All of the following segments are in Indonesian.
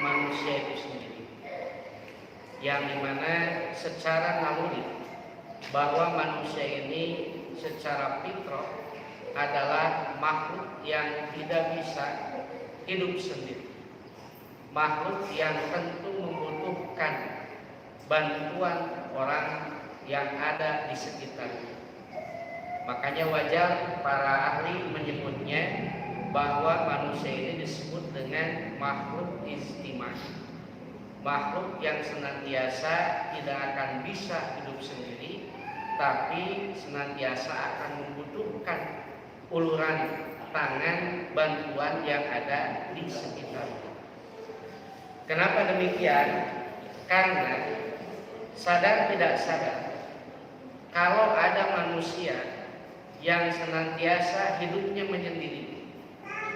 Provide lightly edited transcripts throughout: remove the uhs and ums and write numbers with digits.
manusia itu sendiri, yang dimana secara naluri bahwa manusia ini secara fitrah adalah makhluk yang tidak bisa hidup sendiri, makhluk yang tentu membutuhkan bantuan orang yang ada di sekitarnya. Makanya wajar para ahli menyebutnya bahwa manusia ini disebut dengan makhluk istimai, makhluk yang senantiasa tidak akan bisa hidup sendiri, tapi senantiasa akan membutuhkan uluran tangan bantuan yang ada di sekitarnya. Kenapa demikian? Karena sadar tidak sadar, kalau ada manusia yang senantiasa hidupnya menyendiri,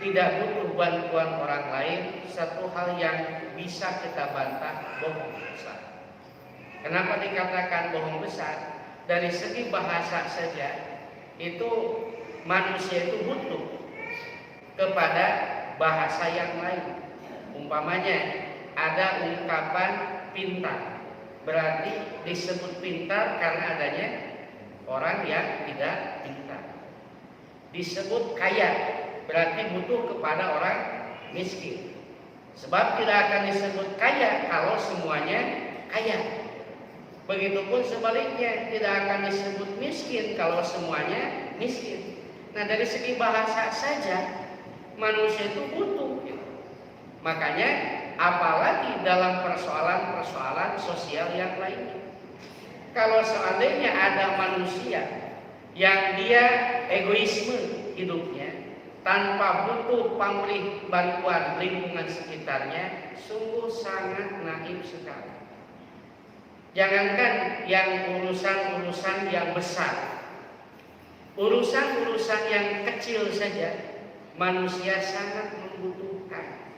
tidak butuh bantuan orang lain, satu hal yang bisa kita bantah, bohong besar. Kenapa dikatakan bohong besar? Dari segi bahasa saja, itu manusia itu butuh kepada bahasa yang lain. Umpamanya ada ungkapan pintar, berarti disebut pintar karena adanya orang yang tidak pintar. Disebut kaya, berarti butuh kepada orang miskin. Sebab tidak akan disebut kaya kalau semuanya kaya. Begitupun sebaliknya, tidak akan disebut miskin kalau semuanya miskin. Nah, dari segi bahasa saja manusia itu butuh. Makanya apalagi dalam persoalan-persoalan sosial yang lainnya. Kalau seandainya ada manusia yang dia egoisme hidupnya tanpa butuh pamrih bantuan lingkungan sekitarnya, sungguh sangat naif sekali. Jangankan yang urusan-urusan yang besar, urusan-urusan yang kecil saja manusia sangat membutuhkan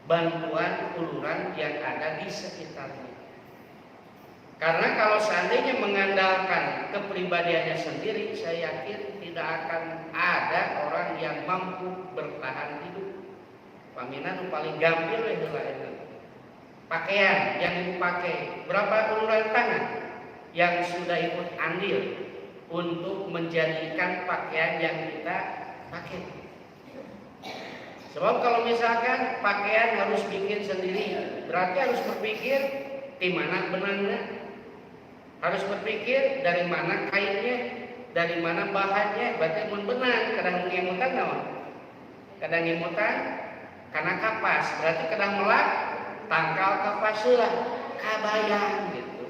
bantuan uluran yang ada di sekitarnya. Karena kalau seandainya mengandalkan kepribadiannya sendiri, saya yakin tidak akan ada orang yang mampu bertahan hidup. Paminan paling gampil itu pakaian yang ibu pakai, berapa uluran tangan yang sudah ikut andil untuk menjadikan pakaian yang kita pakai. Sebab kalau misalkan pakaian harus bikin sendiri, berarti harus berpikir di mana benangnya, harus berpikir dari mana kainnya, dari mana bahannya. Berarti mun benang, kadang ngemutan naon? Kadang ngemutan karena kapas, berarti kadang melak tangkal kapas lah, kabayang gitu.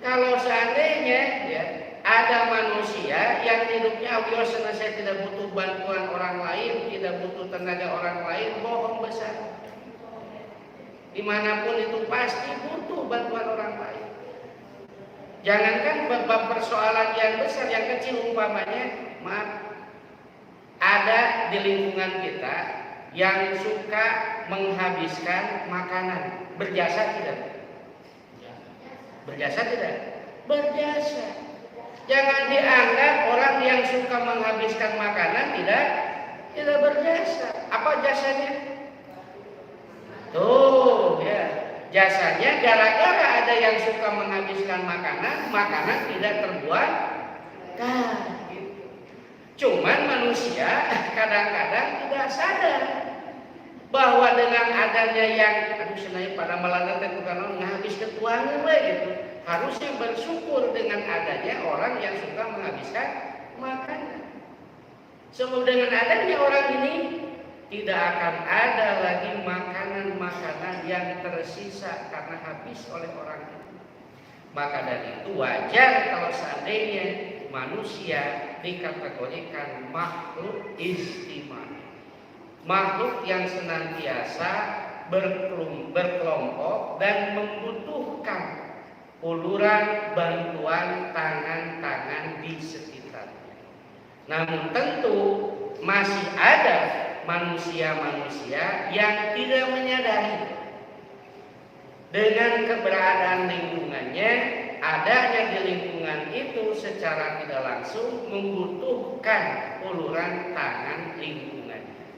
Kalau seandainya ya ada manusia yang hidupnya awiyosana saya tidak butuh bantuan orang lain, tidak butuh tenaga orang lain, bohong besar. Dimanapun itu pasti butuh bantuan orang lain. Jangankan bab persoalan yang besar, yang kecil umpamanya, maaf, ada di lingkungan kita yang suka menghabiskan makanan, berjasa tidak? Berjasa tidak? Berjasa. Jangan dianggap orang yang suka menghabiskan makanan tidak berjasa. Apa jasanya? Tuh ya, jasanya gara-gara ada yang suka menghabiskan makanan, makanan tidak terbuat. Gitu. Cuman manusia kadang-kadang tidak sadar bahwa dengan adanya yang senaya pada melanda bukan menghabis ketuangan gitu. Harusnya bersyukur dengan adanya orang yang suka menghabiskan makanan. Sebab dengan adanya orang ini tidak akan ada lagi makanan-makanan yang tersisa karena habis oleh orang itu. Maka dari itu wajar kalau seandainya manusia dikategorikan makhluk istimewa, makhluk yang senantiasa berkelompok dan membutuhkan uluran bantuan tangan-tangan di sekitarnya. Namun tentu masih ada manusia-manusia yang tidak menyadari dengan keberadaan lingkungannya, adanya di lingkungan itu secara tidak langsung membutuhkan uluran tangan lingkungannya.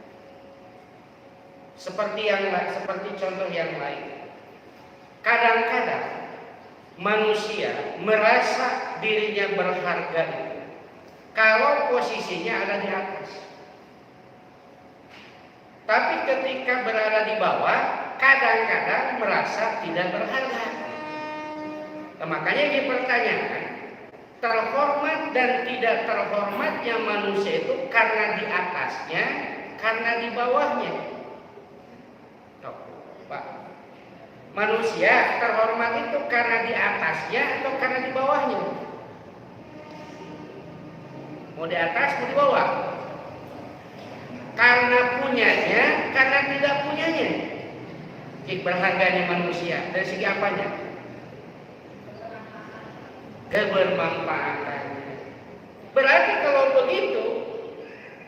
Seperti contoh yang lain. Kadang-kadang manusia merasa dirinya berharga itu kalau posisinya ada di atas. Tapi ketika berada di bawah, kadang-kadang merasa tidak berharga. Nah, makanya dipertanyakan, terhormat dan tidak terhormatnya manusia itu karena di atasnya, karena di bawahnya. Pak, manusia terhormat itu karena di atasnya atau karena di bawahnya? Mau di atas, mau di bawah? Karena punyanya, karena tidak punyanya. Berharganya manusia dari segi apanya? Kebermanfaatannya. Berarti kalau begitu,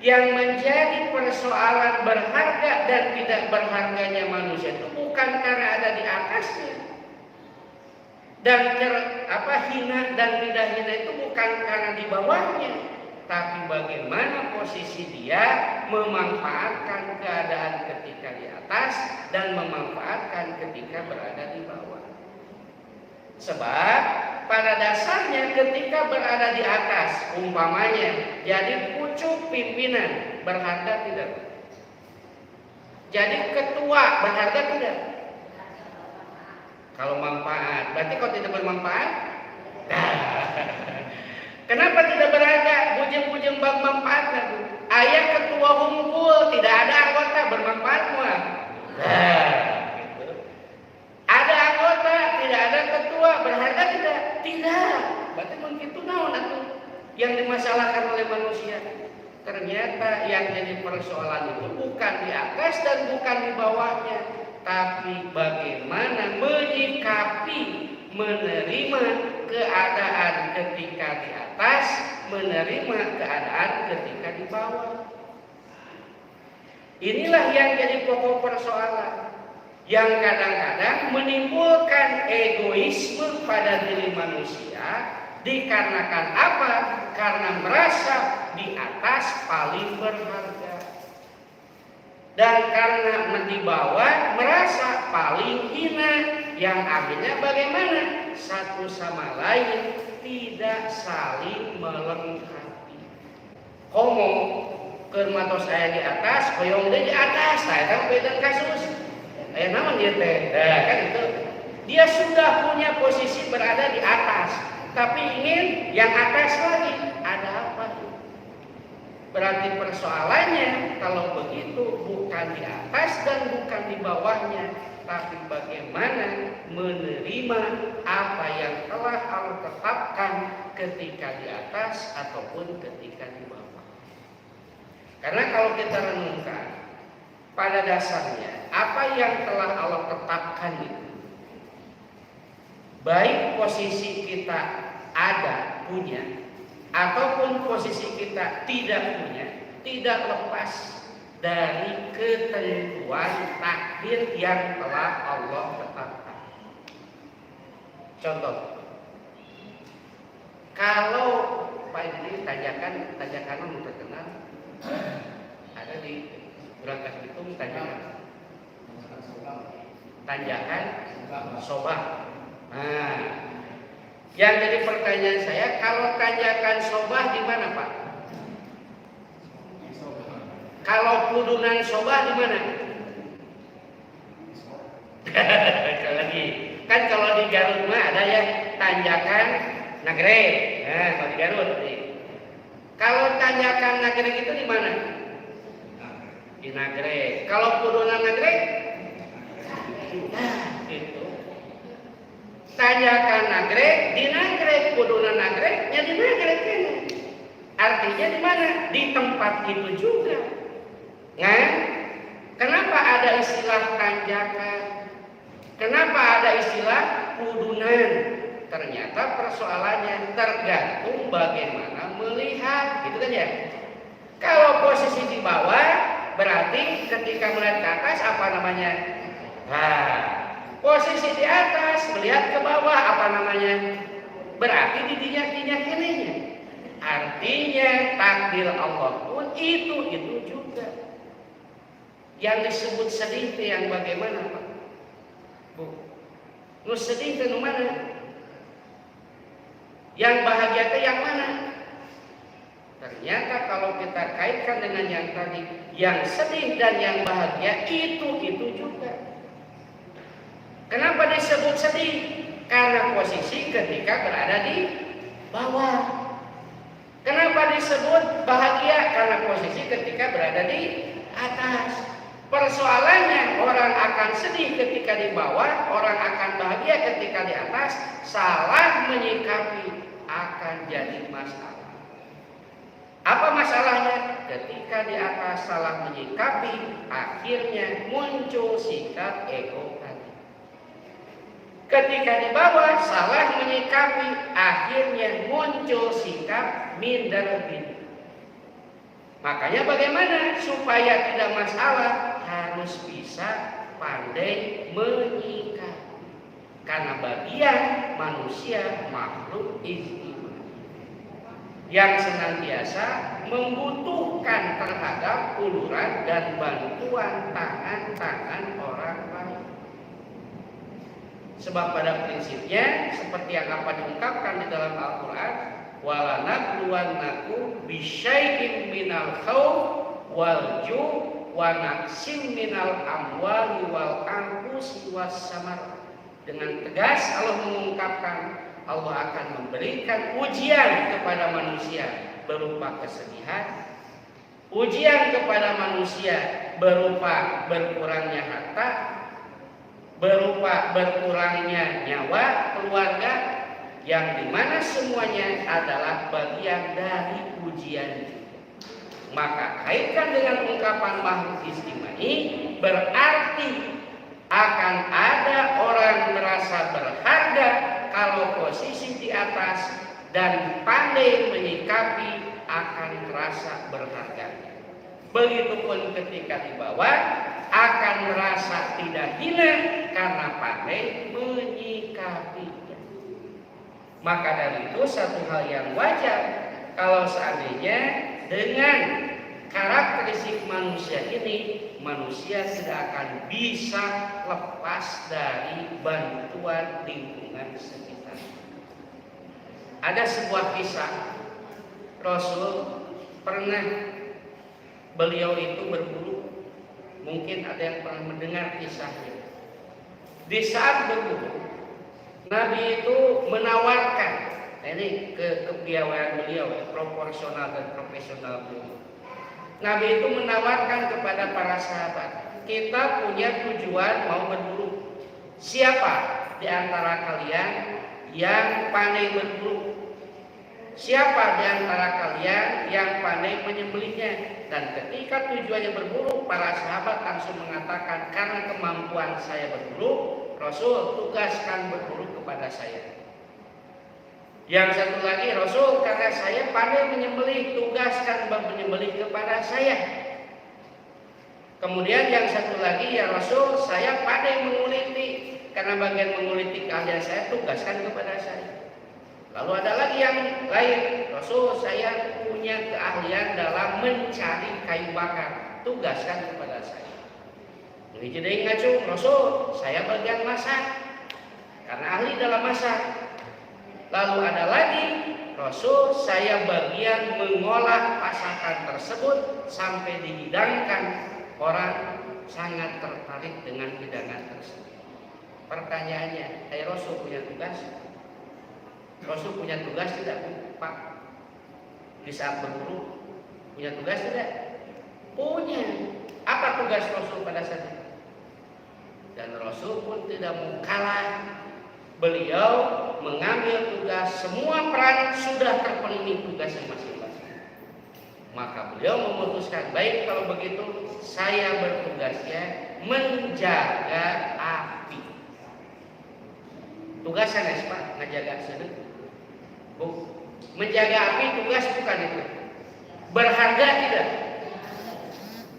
yang menjadi persoalan berharga dan tidak berharganya manusia itu bukan karena ada di atasnya, dan hina dan tidak hina itu bukan karena di bawahnya, tapi bagaimana posisi dia memanfaatkan keadaan ketika di atas dan memanfaatkan ketika berada di bawah. Sebab pada dasarnya ketika berada di atas, umpamanya jadi pucuk pimpinan, berharga tidak? Jadi ketua, berharga tidak? Kalau manfaat, berarti kalau tidak bermanfaat? Kenapa tidak berharga? Bujeng-bujeng bang manfaat kan? Ayah ketua humpul, tidak ada anggota, bermanfaat muah. Gitu. Ada anggota, tidak ada ketua, berharga tidak? Tidak. Berarti mungkin itu naon atuh yang dimasalahkan oleh manusia. Ternyata yang jadi persoalan itu bukan di atas dan bukan di bawahnya, tapi bagaimana menyikapi, menerima keadaan ketika di atas, menerima keadaan ketika di bawah. Inilah yang jadi pokok persoalan, yang kadang-kadang menimbulkan egoisme pada diri manusia. Dikarenakan apa? Karena merasa di atas paling berharga, dan karena di bawah merasa paling hina, yang akhirnya bagaimana? Satu sama lain tidak saling melengkapi. Komo kermatos saya di atas, koyong dia di atas, saya kan beda kasus. Namun dia kan itu dia sudah punya posisi berada di atas, tapi ingin yang atas lagi. Ada apa? Berarti persoalannya kalau begitu bukan di atas dan bukan di bawahnya, tapi bagaimana menerima apa yang telah Allah tetapkan ketika di atas ataupun ketika di bawah. Karena kalau kita renungkan, pada dasarnya apa yang telah Allah tetapkan itu, baik posisi kita ada, punya, ataupun posisi kita tidak punya, tidak lepas dari ketentuan takdir yang telah Allah tetapkan. Contoh, kalau Pak ini tanjakan terkenal, ada di Berangkas Bitung tanjakan Sobah. Nah, yang jadi pertanyaan saya, kalau tanjakan Sobah di mana, Pak? Kalau Pudunan Sobah di mana? Lagi kan kalau di Garut mah ada yang tanjakan Nagreg. Nah, kalau di Garut nih. Kalau tanjakan Nagreg itu di mana? Di Nagreg. Kalau Pudunan Nagreg? Nah, itu. Tanjakan Nagreg, di Nagreg, Pudunan Nagreg, ya di Nagreg ini. Artinya di mana? Di tempat itu juga. Nah, kenapa ada istilah tanjakan? Kenapa ada istilah pudunan? Ternyata persoalannya tergantung bagaimana melihat, gitu kan ya? Kalau posisi di bawah, berarti ketika melihat ke atas apa namanya? Nah, posisi di atas melihat ke bawah apa namanya? Berarti didinyak-dinyak ininya. Artinya takdir Allah pun itu juga. Yang disebut sedih itu yang bagaimana, Pak? Bu, nu sedih itu nu mana? Yang bahagia itu yang mana? Ternyata kalau kita kaitkan dengan yang tadi, yang sedih dan yang bahagia itu juga. Kenapa disebut sedih? Karena posisi ketika berada di bawah. Kenapa disebut bahagia? Karena posisi ketika berada di atas. Persoalannya orang akan sedih ketika di bawah, orang akan bahagia ketika di atas. Salah menyikapi akan jadi masalah. Apa masalahnya? Ketika di atas salah menyikapi, akhirnya muncul sikap ego tadi. Ketika di bawah salah menyikapi, akhirnya muncul sikap minder. Makanya bagaimana supaya tidak masalah? Harus bisa pandai menyikapi. Karena bagian manusia makhluk istimewa yang senantiasa membutuhkan terhadap uluran dan bantuan tangan-tangan orang lain. Sebab pada prinsipnya seperti yang apa diungkapkan di dalam Al-Quran, walanabluwannakum bisyai'in minal khawf wal ju' wa naqsim minal amwali wal anfusi was samar. Dengan tegas Allah mengungkapkan, Allah akan memberikan ujian kepada manusia berupa kesedihan, ujian kepada manusia berupa berkurangnya harta, berupa berkurangnya nyawa, keluarga, yang dimana semuanya adalah bagian dari ujian juga. Maka kaitkan dengan ungkapan makhluk istimai, berarti akan ada orang merasa berharga kalau posisi di atas dan pandai menyikapi akan merasa berharga. Begitupun ketika di bawah akan merasa tidak hina karena pandai menyikapinya. Maka dari itu satu hal yang wajar kalau seandainya dengan karakteristik manusia ini, manusia tidak akan bisa lepas dari bantuan lingkungan sekitar. Ada sebuah kisah, Rasul pernah, beliau itu berburu. Mungkin ada yang pernah mendengar kisahnya. Di saat berburu, Nabi itu menawarkan, ini kepiawaian beliau, proporsional dan profesional beliau. Nabi itu menawarkan kepada para sahabat, kita punya tujuan mau berburu. Siapa di antara kalian yang pandai berburu? Siapa di antara kalian yang pandai menyembelihnya? Dan ketika tujuannya berburu, para sahabat langsung mengatakan, karena kemampuan saya berburu, Rasul tugaskan berburu kepada saya. Yang satu lagi, Rasul karena saya pandai menyembelih, tugaskan menyembelih kepada saya. Kemudian yang satu lagi, ya Rasul saya pandai menguliti, karena bagian menguliti keahlian saya, tugaskan kepada saya. Lalu ada lagi yang lain, Rasul saya punya keahlian dalam mencari kayu bakar, tugaskan kepada saya. Ini jadi ngacung, Rasul saya bagian masak, karena ahli dalam masak. Lalu ada lagi, Rasul saya bagian mengolah masakan tersebut sampai dihidangkan, orang sangat tertarik dengan hidangan tersebut. Pertanyaannya, Rasul punya tugas? Rasul punya tugas tidak, Pak? Di saat berburu punya tugas tidak? Punya. Apa tugas Rasul pada saat itu? Dan Rasul pun tidak mau kalah. Beliau mengambil tugas, semua peran sudah terpenuhi tugasnya masing-masing. Maka beliau memutuskan, baik kalau begitu saya bertugasnya menjaga api. Tugasnya Pak, menjaga sedih. Menjaga api tugas bukan itu. Berharga tidak?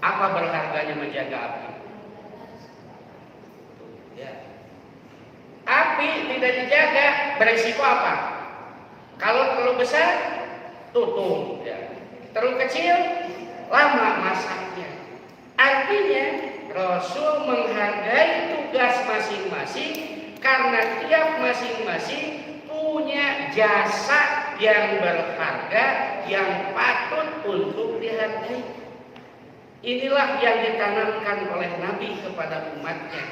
Apa berharganya menjaga api? Ya. Api tidak dijaga, beresiko apa? Kalau terlalu besar, tutup. Ya. Terlalu kecil, lama masaknya. Artinya Rasul menghargai tugas masing-masing karena tiap masing-masing punya jasa yang berharga yang patut untuk dihargai. Inilah yang ditanamkan oleh Nabi kepada umatnya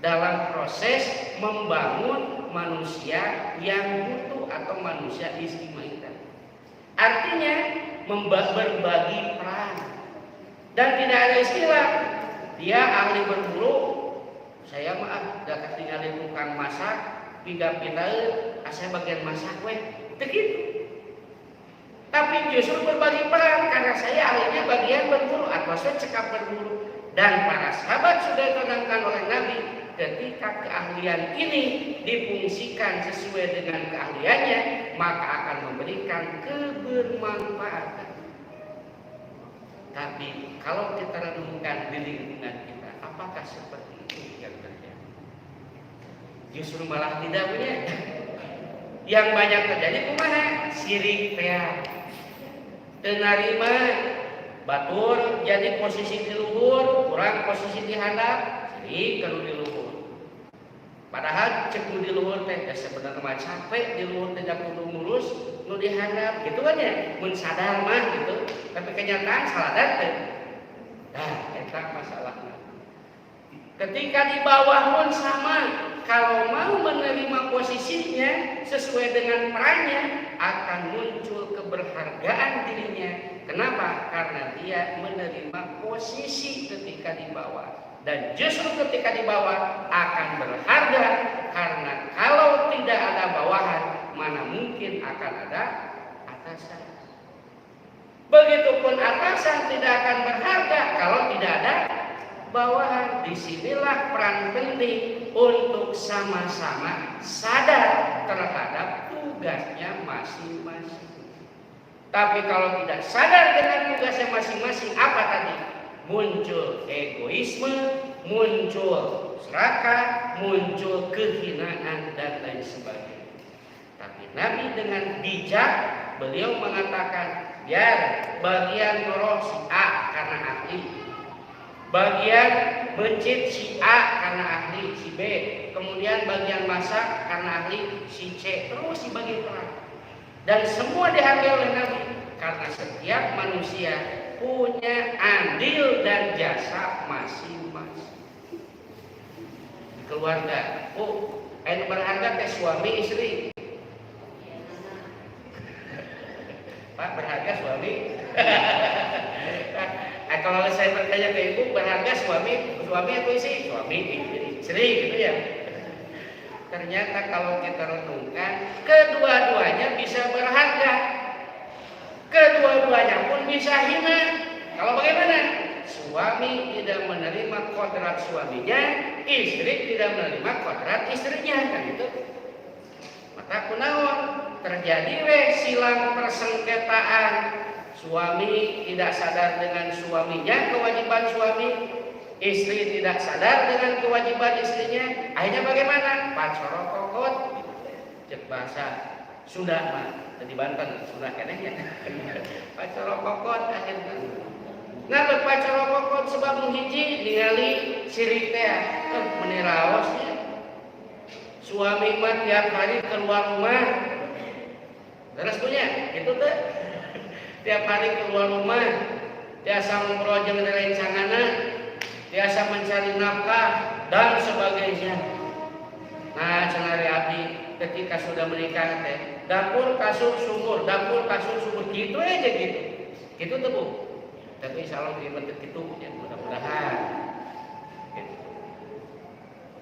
dalam proses membangun manusia yang utuh atau manusia istimewa. Artinya berbagi peran. Dan tidak ada istilah dia ahli berburu, saya maaf gak tinggalin tukang masak, pindah-pindah, saya bagian masak begitu. Tapi justru berbagi peran karena saya ahlinya bagian berburu atau saya cekap berburu. Dan para sahabat sudah ditanamkan oleh Nabi, ketika keahlian ini difungsikan sesuai dengan keahliannya, maka akan memberikan kebermanfaatan. Tapi kalau kita renungkan di lingkungan kita, apakah seperti itu yang terjadi? Justru malah tidak punya. Yang banyak terjadi kumaha? Sirik teh. Tenarima batur jadi posisi di luhur, kurang posisi di handap, sirik kalau di luhur. Padahal cek di luhur teh sebenarnya mah capek di luhur teh kudu ngurus nu dihandap gitu kan ya, mun sadar mah gitu. Tapi kenyataan salah teh. Nah, eta masalahnya. Ketika di bawah pun sama, kalau mau menerima posisinya sesuai dengan perannya akan muncul keberhargaan dirinya. Kenapa? Karena dia menerima posisi ketika di bawah. Dan justru ketika di bawah akan berharga karena kalau tidak ada bawahan, mana mungkin akan ada atasan. Begitupun atasan tidak akan berharga kalau tidak ada bawahan. Disinilah peran penting untuk sama-sama sadar terhadap tugasnya masing-masing. Tapi kalau tidak sadar dengan tugasnya masing-masing, apa tadi? Muncul egoisme, muncul serakah, muncul kehinaan dan lain sebagainya. Tapi Nabi dengan bijak beliau mengatakan, biar bagian noroh si A karena ahli, bagian mencit si A karena ahli, si B, kemudian bagian masak karena ahli, si C, terus dibagi peran. Dan semua dihargai oleh Nabi karena setiap manusia punya andil dan jasa masing-masing. Keluarga, yang berharga teh suami istri. Pak, berharga suami. Kalau saya bertanya ke ibu, berharga suami atau istri? Suami, istri gitu ya. Ternyata kalau kita renungkan, kedua-duanya bisa berharga. Kedua-duanya pun bisa hina. Kalau bagaimana? Suami tidak menerima kodrat suaminya, istri tidak menerima kodrat istrinya, kan gitu. Maka kunaon terjadi silang persengketaan. Suami tidak sadar dengan suaminya kewajiban suami, istri tidak sadar dengan kewajiban istrinya. Akhirnya bagaimana? Pacorokokot, cek bahasa Sunda mah di Banten, Sunda kenehnya. Pacorokokot akhirnya. Nah, pacorokokot sebab menghiji ningali sirik teh, meniraosnya. Suami mah tiap hari keluar rumah, terus punya, gitu tuh. Tiap hari keluar rumah, biasa ngobrol jeung rencangana, biasa mencari nafkah dan sebagainya. Nah, cenari abdi ketika sudah menikah teh, dapur kasur sumur, dapur kasur sumur, gitu aja gitu. Gitu tuh Bu. Tapi insyaallah dibentuk gitu ya, mudah-mudahan. Gitu.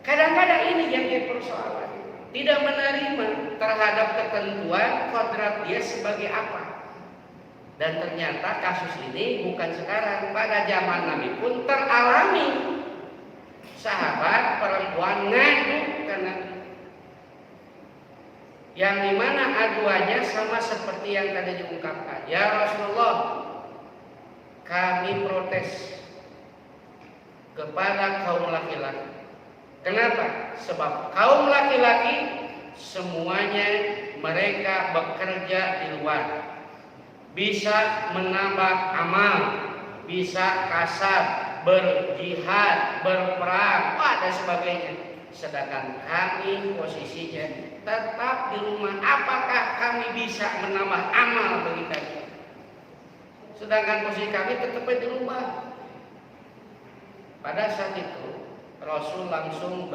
Kadang-kadang ini yang jadi persoalan. Tidak menerima terhadap ketentuan kodrat dia sebagai apa. Dan ternyata kasus ini bukan sekarang, pada zaman Nabi pun teralami. Sahabat perempuan ngadu ke Nabi, yang dimana aduannya sama seperti yang tadi diungkapkan. Ya Rasulullah, kami protes kepada kaum laki-laki. Kenapa? Sebab kaum laki-laki semuanya mereka bekerja di luar, bisa menambah amal, bisa kasab, berjihad, berperang, dan sebagainya. Sedangkan kami posisinya tetap di rumah. Apakah kami bisa menambah amal bagi kami? Sedangkan posisi kami tetap di rumah. Pada saat itu Rasul langsung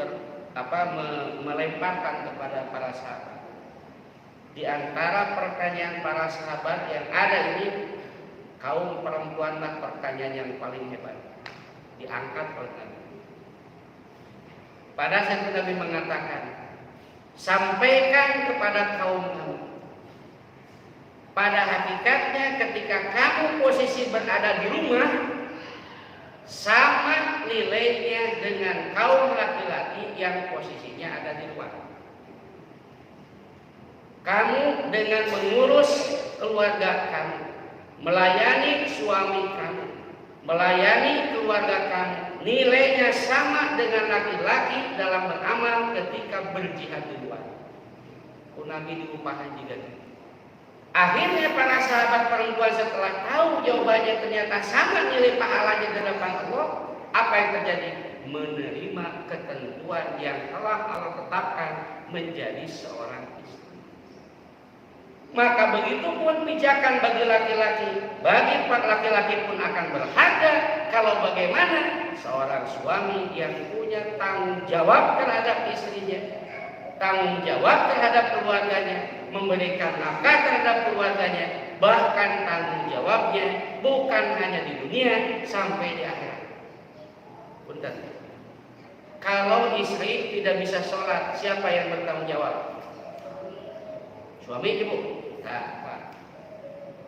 melemparkan kepada para sahabat. Di antara pertanyaan para sahabat yang ada ini, kaum perempuanlah pertanyaan yang paling hebat. Diangkat oleh Nabi. Pada saat itu Nabi mengatakan, sampaikan kepada kaum kamu. Pada hakikatnya ketika kamu posisi berada di rumah, sama nilainya dengan kaum laki-laki yang posisinya ada di luar. Kamu dengan mengurus keluarga kamu, melayani suami kamu, melayani keluarga kamu, nilainya sama dengan laki-laki dalam beramal ketika berjihad di luar. Nabi diupahan juga. Akhirnya para sahabat perempuan setelah tahu jawabannya ternyata sama nilai pahalanya di hadapan Allah, apa yang terjadi? Menerima ketentuan yang telah Allah tetapkan menjadi seorang istri. Maka begitu pun pijakan bagi laki-laki, bagi laki-laki pun akan berharga kalau bagaimana seorang suami yang punya tanggung jawab terhadap istrinya, tanggung jawab terhadap keluarganya, memberikan nafkah terhadap keluarganya, bahkan tanggung jawabnya bukan hanya di dunia sampai di akhirat. Punten. Kalau istri tidak bisa sholat, siapa yang bertanggung jawab? Suami, ibu. Nah,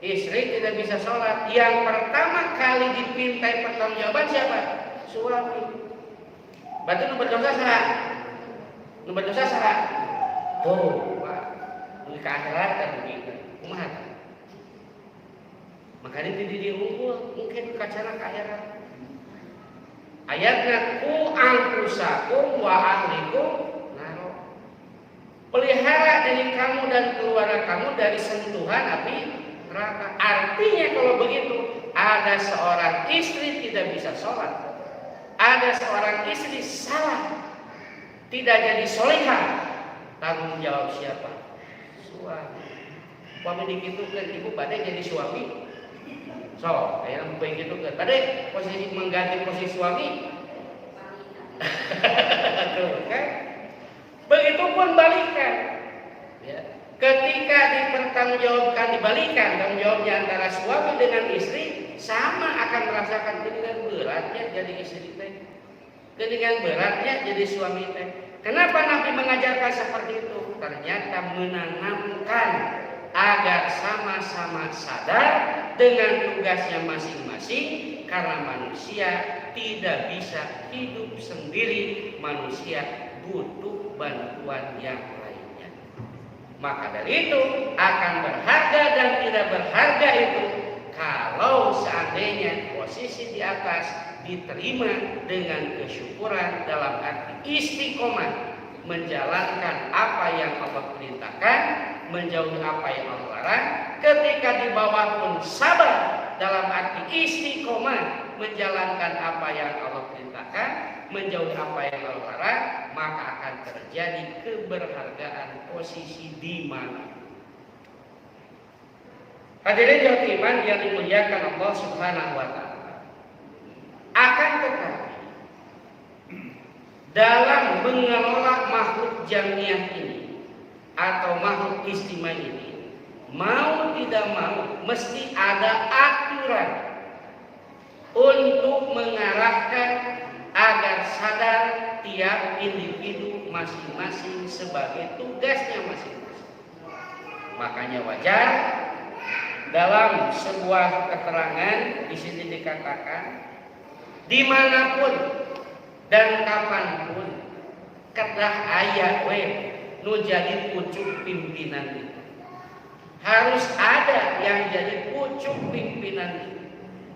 istri tidak bisa sholat, yang pertama kali dipintai pertanggungjawaban siapa? Suami. Berarti nomor dosa sah. Nomor dosa sah. Tuh, Pak. Ke akhirat kan begitu. Kumaha? Makanya tidak diunggul, mungkin kacana ke akhirat. Ayatnya ku anfusakum wa ahlikum naro. Pelihara diri kamu dan keluarga kamu dari sentuhan api neraka. Artinya kalau begitu, ada seorang istri tidak bisa sholat, ada seorang istri salah, tidak jadi solehah, tanggung jawab siapa? Suami. Suami dikitukan, ibu badai jadi suami. So, yang begitu kan, badai posisi mengganti posisi suami. Tuh, kan? Begitupun balikan. Ya. Ketika dipertanggungjawabkan dibalikan, tanggung jawabnya antara suami dengan istri sama akan merasakan dengan beratnya jadi istri teh, dengan beratnya jadi suami teh. Kenapa Nabi mengajarkan seperti itu? Ternyata menanamkan agar sama-sama sadar dengan tugasnya masing-masing, karena manusia tidak bisa hidup sendiri, manusia butuh bantuan yang lainnya. Maka dari itu akan berharga dan tidak berharga itu kalau seandainya posisi di atas diterima dengan kesyukuran dalam arti istiqomah, menjalankan apa yang Allah perintahkan, menjauhi apa yang Allah larang. Ketika di bawah pun sabar dalam arti istiqomah, menjalankan apa yang Allah perintahkan, menjauhi apa yang Allah larang, maka akan terjadi keberhargaan posisi di mana. Hadirin yang iman yang dimuliakan Allah Subhanahu wa taala. Akan tetapi dalam mengelola makhluk jamiah ini atau makhluk istimewa ini, mau tidak mau mesti ada aturan untuk mengarahkan agar sadar tiap individu masing-masing sebagai tugasnya masing-masing. Makanya wajar dalam sebuah keterangan di sini dikatakan, dimanapun dan kapanpun kedah aya we nu jadi pucuk pimpinan itu, harus ada yang jadi pucuk pimpinan itu.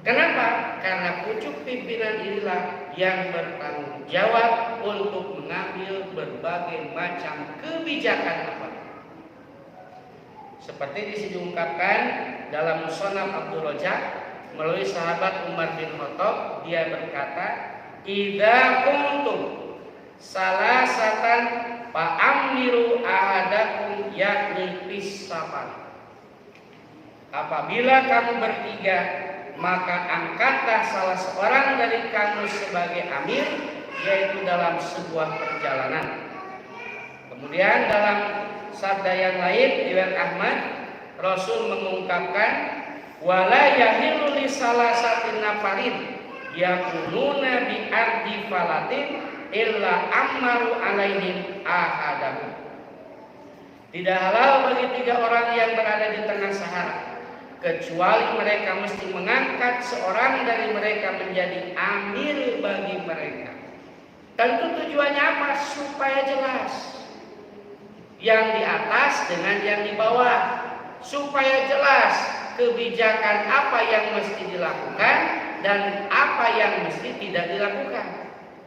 Kenapa? Karena pucuk pimpinan inilah yang bertanggung jawab untuk mengambil berbagai macam kebijakan apa. Seperti di sini diungkapkan dalam Musannaf Abdul Razak melalui sahabat Umar bin Khattab, dia berkata, "Idza kuntum salasatan fa'amiru ahadakum yakni fis safar." Apabila kamu bertiga, maka angkatlah salah seorang dari kamu sebagai amir, yaitu dalam sebuah perjalanan. Kemudian dalam sabda yang lain riwayat Ahmad, Rasul mengungkapkan, wala yahilu li salasatin nafarin yakununa bi ardi falatin illa ammaru alaihim ahadahum. Tidak halal bagi 3 orang yang berada di tengah Sahara, kecuali mereka mesti mengangkat seorang dari mereka menjadi amir bagi mereka. Tentu tujuannya apa? Supaya jelas yang di atas dengan yang di bawah, supaya jelas kebijakan apa yang mesti dilakukan dan apa yang mesti tidak dilakukan.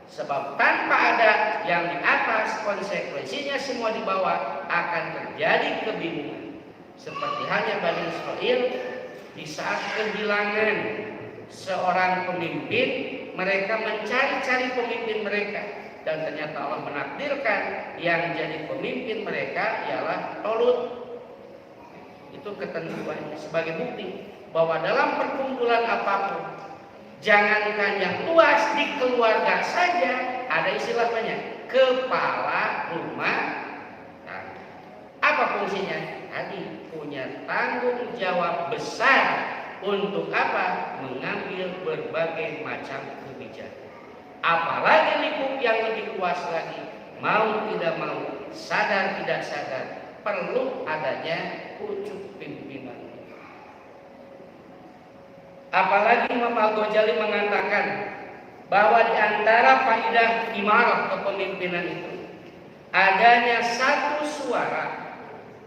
Sebab tanpa ada yang di atas, konsekuensinya semua di bawah akan terjadi kebingungan. Seperti halnya Bani Israil di saat kehilangan seorang pemimpin, mereka mencari-cari pemimpin mereka, dan ternyata Allah menakdirkan yang jadi pemimpin mereka ialah Tolut. Itu ketentuannya sebagai bukti bahwa dalam perkumpulan apapun, jangankan yang luas, di keluarga saja ada istilah banyak, kepala rumah tangga. Apa fungsinya? Tadi punya tanggung jawab besar untuk apa? Mengambil berbagai macam kebijakan. Apalagi lingkup yang lebih luas lagi, mau tidak mau, sadar tidak sadar, perlu adanya pucuk pimpinan. Apalagi Imam Al-Ghazali mengatakan bahwa di antara faidah imarah kepemimpinan itu adanya satu suara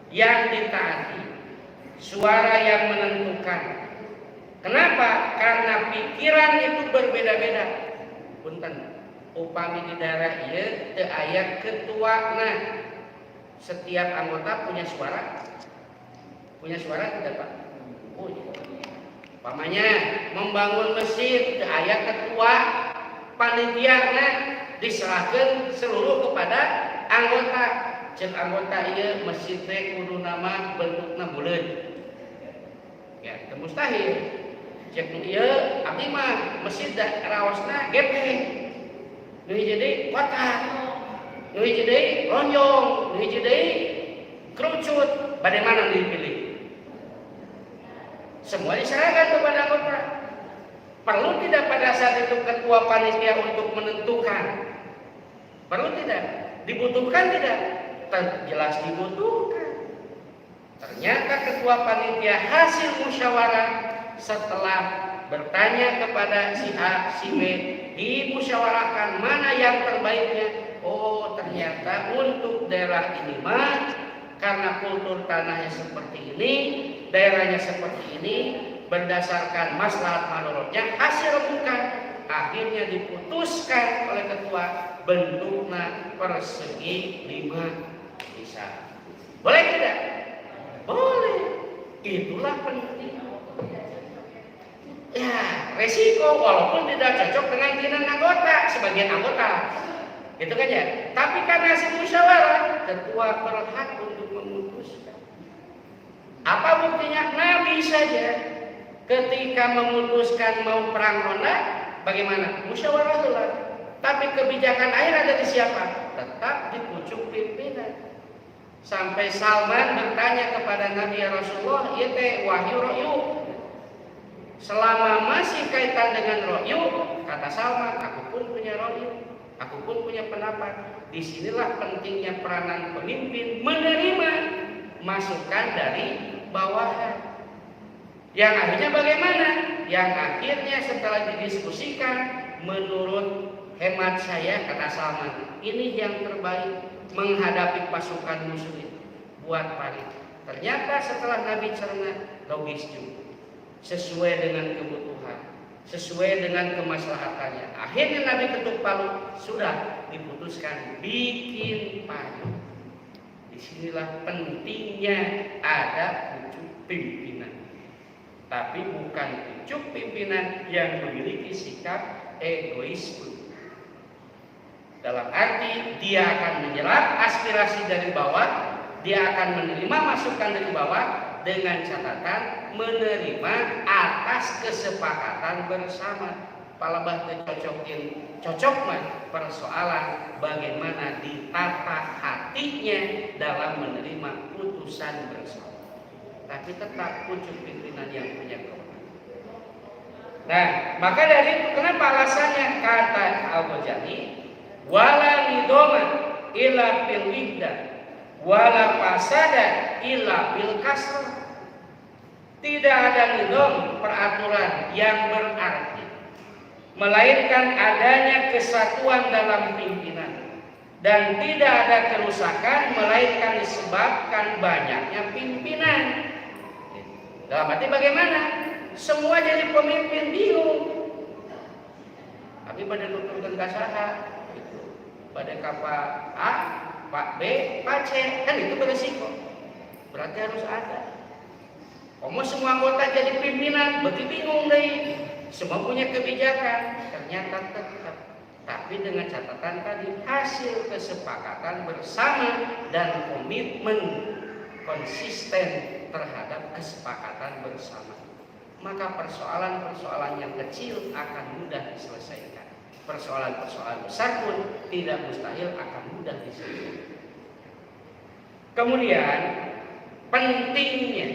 yang ditaati, suara yang menentukan. Kenapa? Karena pikiran itu berbeda-beda. Punten, upami di daerah ieu teu aya ketuana. Setiap anggota punya suara. Punya suara tidak, Pak? Punya. Umpamanya membangun masjid, teu aya ketua, panitiana diserahkeun seluruh kepada anggota. Cek anggota ieu masjid teh kudu nama bentukna buleud. Ya, teu mustahil. Cek ieu abdi mah masjid raosna gepeng. Nu hiji deui kotak. Nu hiji deui lonjong, nu hiji deui kerucut. Bagaimana dipilih? Semua diserahkan kepada anggota. Perlu tidak pada saat itu ketua panitia untuk menentukan? Perlu tidak? Dibutuhkan tidak? Jelas dibutuhkan. Ternyata ketua panitia hasil musyawarah setelah bertanya kepada si A, si B, dimusyawarahkan mana yang terbaiknya. Oh, ternyata untuk daerah ini mah karena kultur tanahnya seperti ini, daerahnya seperti ini, berdasarkan maslahat madorotnya, hasil bukan, akhirnya diputuskan oleh ketua bentuknya persegi 5 bisa. Boleh tidak? Boleh. Itulah penting. Ya, resiko walaupun tidak cocok dengan keinginan anggota, sebagian anggota. Gitu kan ya? Tapi karena hasil musyawarah, ketua berhak untuk memutuskan. Apa buktinya? Nabi saja ketika memutuskan mau perang ronda, bagaimana? Musyawarah dulu. Tapi kebijakan akhir ada di siapa? Tetap di pucuk pimpinan. Sampai Salman bertanya kepada Nabi, ya Rasulullah, ieu teh wahyu ro'yu. Selama masih kaitan dengan ro'yu, kata Salman, aku pun punya ro'yu, aku pun punya pendapat. Disinilah pentingnya peranan pemimpin menerima masukan dari bawahan. Yang akhirnya bagaimana? Yang akhirnya setelah didiskusikan, menurut hemat saya, kata Salman, ini yang terbaik menghadapi pasukan musuh itu. Buat Parit. Ternyata setelah Nabi cerna, logis juga, sesuai dengan kebutuhan, sesuai dengan kemaslahatannya. Akhirnya Nabi ketuk palu, sudah diputuskan bikin payung. Disinilah pentingnya ada pucuk pimpinan. Tapi bukan pucuk pimpinan yang memiliki sikap egoisme. Dalam arti dia akan menyerap aspirasi dari bawah, dia akan menerima masukan dari bawah dengan catatan menerima atas kesepakatan bersama. Palabah cocok mah persoalan bagaimana ditata hatinya dalam menerima putusan bersama. Tapi tetap pucuk pimpinan yang punya kewenangan. Nah, maka dari itu kenapa alasannya kata Al-Ghazali wala nidoma ila fil wihdah wala fasada illa bil kasr. Tidak ada nidom peraturan yang berarti melainkan adanya kesatuan dalam pimpinan, dan tidak ada kerusakan melainkan disebabkan banyaknya pimpinan. Dalam arti bagaimana? Semua jadi pemimpin bingung. Tapi pada nuturkan kasaha, pada Pak A, Pak B, Pak C, kan itu beresiko. Berarti harus ada. Kamu semua anggota jadi pimpinan, berarti bingung deh. Semua punya kebijakan, ternyata tetap. Tapi dengan catatan tadi hasil kesepakatan bersama dan komitmen konsisten terhadap kesepakatan bersama. Maka persoalan-persoalan yang kecil akan mudah diselesaikan. Persoalan-persoalan besar pun tidak mustahil akan mudah diselesaikan. Kemudian pentingnya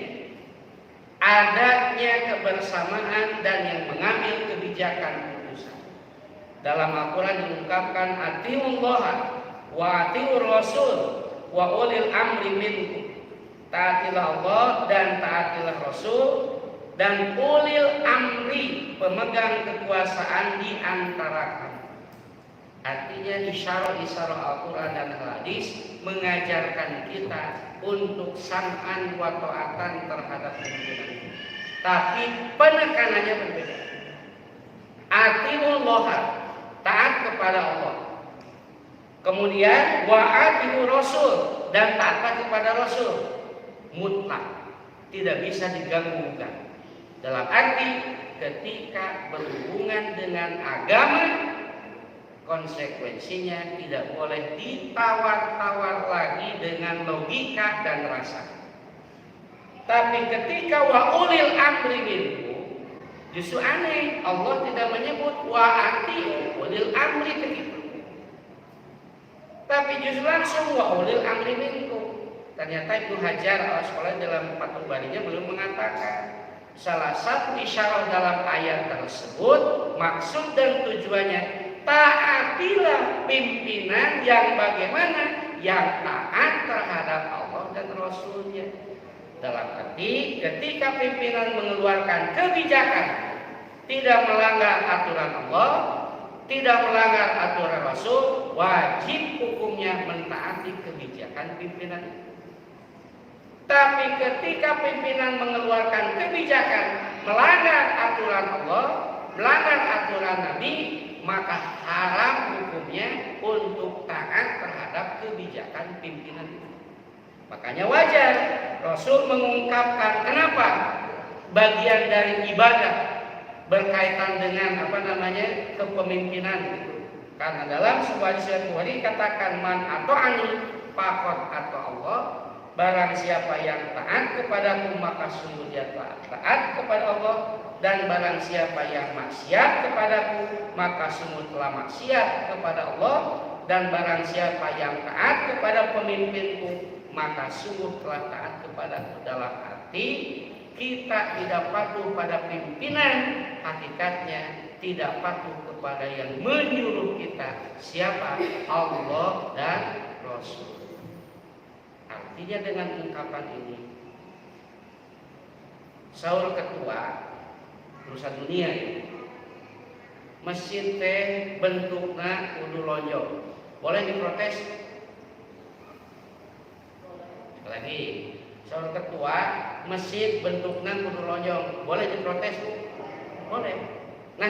adanya kebersamaan dan yang mengambil kebijakan putusan. Dalam Al-Quran diungkapkan atiullaha wa atiur rasul wa ulil amri minkum. Taatilah Allah dan taatilah Rasul dan ulil amri, pemegang kekuasaan di antara kamu. Artinya isyarah-isyarah Al-Quran dan Hadis mengajarkan kita untuk sam'an wa ta'atan terhadap pimpinan. Tapi penekanannya berbeda. Atiullah, taat kepada Allah. Kemudian wa atiur rasul, dan taat kepada Rasul. Mutlak, tidak bisa diganggukan. Dalam arti ketika berhubungan dengan agama, konsekuensinya tidak boleh ditawar-tawar lagi dengan logika dan rasa. Tapi ketika wa ulil amri minkum, justru aneh, Allah tidak menyebut wa ati ulil amri begitu. Tapi justru langsung wa ulil amri minkum. Ternyata Ibnu Hajar al-Asqalani dalam Fathul Barinya belum mengatakan salah satu isyarat dalam ayat tersebut, maksud dan tujuannya taatilah pimpinan yang bagaimana? Yang taat terhadap Allah dan Rasulnya. Dalam arti ketika pimpinan mengeluarkan kebijakan tidak melanggar aturan Allah, tidak melanggar aturan Rasul, wajib hukumnya mentaati kebijakan pimpinan. Tapi ketika pimpinan mengeluarkan kebijakan melanggar aturan Allah, melanggar aturan Nabi, maka haram hukumnya untuk taat terhadap kebijakan pimpinan itu. Makanya wajar Rasul mengungkapkan kenapa bagian dari ibadah berkaitan dengan kepemimpinan itu. Karena dalam sebuah hadis Bukhari katakan man ata'ani faqad ata Allah. Barang siapa yang taat kepadaku maka sungguh dia taat kepada Allah, dan barang siapa yang maksiat kepadaku maka sungguh telah maksiat kepada Allah, dan barang siapa yang taat kepada pemimpinku maka sungguh telah taat kepadaku. Dalam arti kita tidak patuh pada pimpinan, hakikatnya tidak patuh kepada yang menyuruh kita, siapa? Allah dan Rasul. Artinya dengan ungkapan ini, Saur ketua urusan dunia ini, masjid teh bentukna kudu lonjong, boleh diprotes? Lagi, Saur ketua masjid bentukna kudu lonjong, boleh diprotes? Boleh. Nah,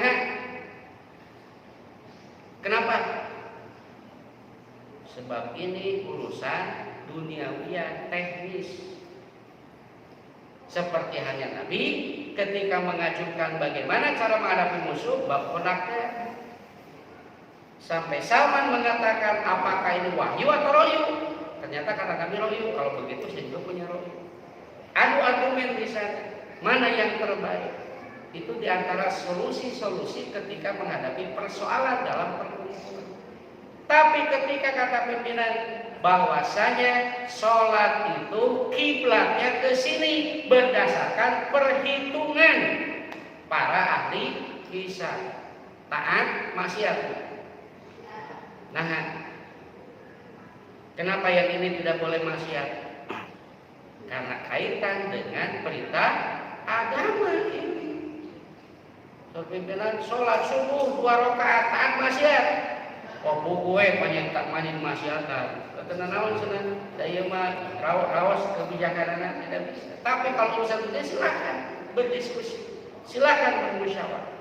kenapa? Sebab ini urusan duniawiya teknis. Seperti hanya Nabi ketika mengajukan bagaimana cara menghadapi musuh, bab konaknya. Sampai Salman mengatakan, apakah ini wahyu atau rohyu? Ternyata kata Nabi rohyu. Kalau begitu saya juga punya rohyu. Adu argumen di sana. Mana yang terbaik? Itu diantara solusi-solusi ketika menghadapi persoalan dalam perkumpulan. Tapi ketika kata pimpinan bahwasanya sholat itu kiblatnya ke sini berdasarkan perhitungan para ahli hisab, taat maksiat. Nah, kenapa yang ini tidak boleh maksiat? Karena kaitan dengan perintah agama ini. Pimpinan sholat subuh 2 rakaat taat maksiat. Oh gue banyak tak manin maksiatan. Kata naon cenah, saya mah rawas kebijakanana tidak bisa. Tapi kalau urusan ini silakan berdiskusi, silakan bermusyawarah.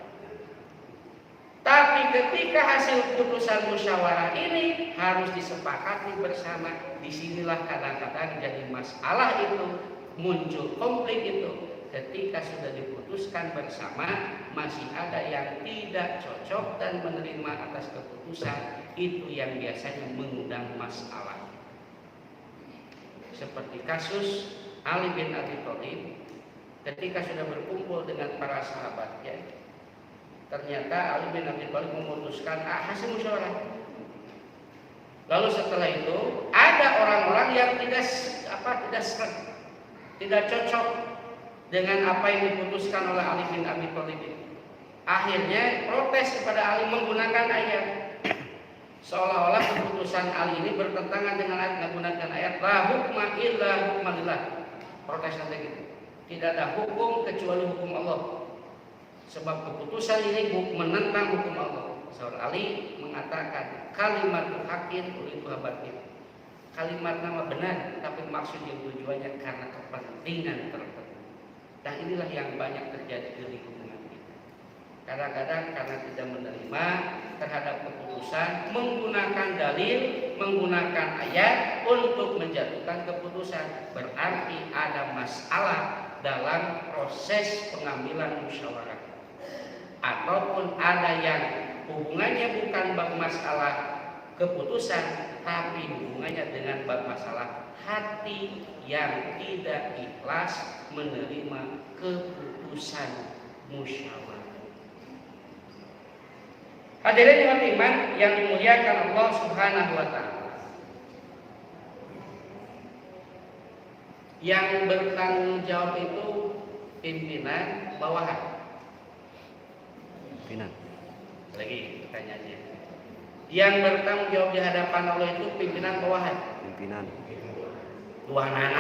Tapi ketika hasil putusan musyawarah ini harus disepakati bersama, disinilah kadang-kadang jadi masalah itu, muncul konflik itu. Ketika sudah diputuskan bersama, masih ada yang tidak cocok dan menerima atas keputusan, itu yang biasanya mengundang masalah. Seperti kasus Ali bin Abi Thalib ketika sudah berkumpul dengan para sahabatnya, ternyata Ali bin Abi Thalib memutuskan hasil musyawarah. Lalu setelah itu ada orang-orang yang tidak cocok dengan apa yang diputuskan oleh Ali bin Abi Thalib. Akhirnya protes kepada Ali menggunakan ayat. Seolah-olah keputusan Ali ini bertentangan dengan ayat, menggunakan ayat la hukma illa hukmalillah. Protes nanti gitu. Tidak ada hukum kecuali hukum Allah. Sebab keputusan ini menentang hukum Allah. Saudara Ali mengatakan kalimat hakin itu batil. Kalimat nama benar, tapi maksudnya tujuannya karena kepentingan tertentu. Dan inilah yang banyak terjadi di lingkungan kita. Kadang-kadang karena tidak menerima terhadap keputusan, menggunakan dalil, menggunakan ayat untuk menjatuhkan keputusan. Berarti ada masalah dalam proses pengambilan musyawarah. Ataupun ada yang hubungannya bukan bab masalah keputusan, tapi hubungannya dengan bab masalah hati yang tidak ikhlas menerima keputusan musyawarah. Hadirin yang iman yang dimuliakan Allah Subhanahu wa taala. Yang bertanggung jawab itu pimpinan bawahan. Pimpinan. Lagi pertanyaannya. Yang bertanggung jawab di hadapan Allah itu pimpinan bawahan. Pimpinan. Dua anak.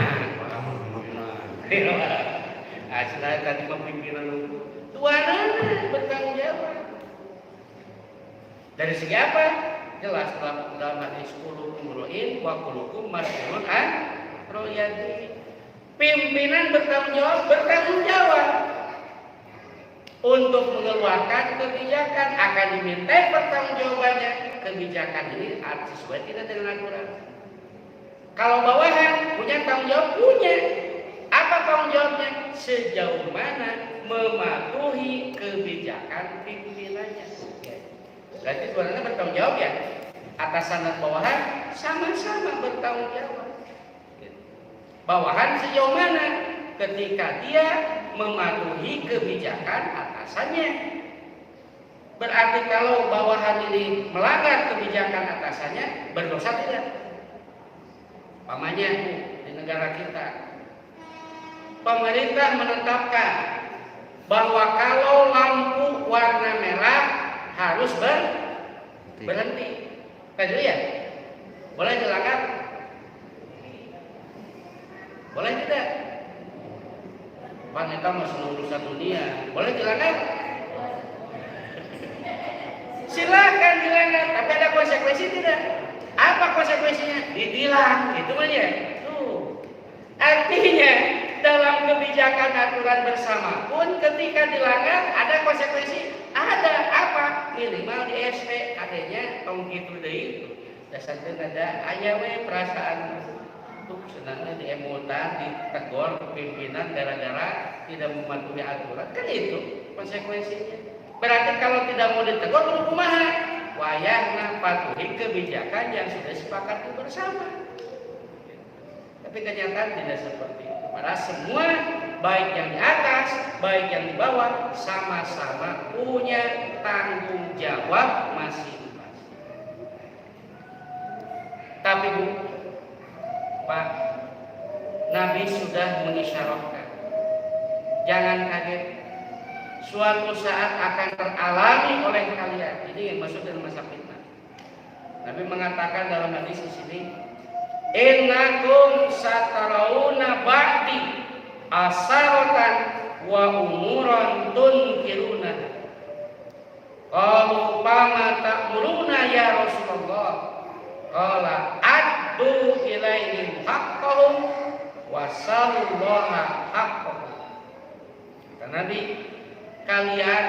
Asal tadi pemimpinan dua anak bertanggung jawab. Dari segi apa? Jelas dalam hadis qulu imru'in wa qulukum mas'ulun an ra'yati. Pimpinan bertanggung jawab untuk mengeluarkan kebijakan, akan diminta pertanggungjawabannya. Kebijakan ini sesuai tidak dengan aturan. Kalau bawahan punya tanggung jawab, punya. Apa tanggung jawabnya? Sejauh mana mematuhi kebijakan pimpinannya. Berarti sebenarnya bertanggung jawab ya. Atasan dan bawahan sama-sama bertanggung jawab. Bawahan sejauh mana ketika dia mematuhi kebijakan atasannya. Berarti kalau bawahan ini melanggar kebijakan atasannya, berdosa tidak? Pamannya di negara kita, pemerintah menetapkan bahwa kalau lampu warna merah harus berhenti. Tadi ya, boleh dilanggar? Boleh tidak? Wanita masih urusan dunia, boleh dilanggar? Silakan dilanggar, tapi ada konsekuensi tidak? Apa konsekuensinya? Ditilang, itu aja. Tuh. Artinya dalam kebijakan aturan bersama pun ketika dilanggar ada konsekuensi. Ada apa? Minimal di SP adanya tong gitu deh itu. Dasarnya ada ayawe perasaan Tuh senangnya diemutan, ditegur pimpinan gara-gara tidak mematuhi aturan. Kan itu konsekuensinya. Berarti kalau tidak mau ditegur kudu kumaha? Wayahna patuhi kebijakan yang sudah sepakati bersama. Tapi kenyataan tidak seperti itu. Padahal semua baik yang di atas, baik yang di bawah sama-sama punya tanggung jawab masing-masing. Tapi Bu, Pak, Nabi sudah mengisyaratkan, jangan kaget, suatu saat akan teralami oleh kalian. Ini yang maksud dalam masa fitnah. Nabi mengatakan dalam hadis di sini, innakum satarawna ba'di asaratan wa umuran tunkiruna. Qalu fama ta'muruna ya Rasulullah? Qala addu ilaihim haqqahum wa sallallahu haqqahum. Kata Nabi, kalian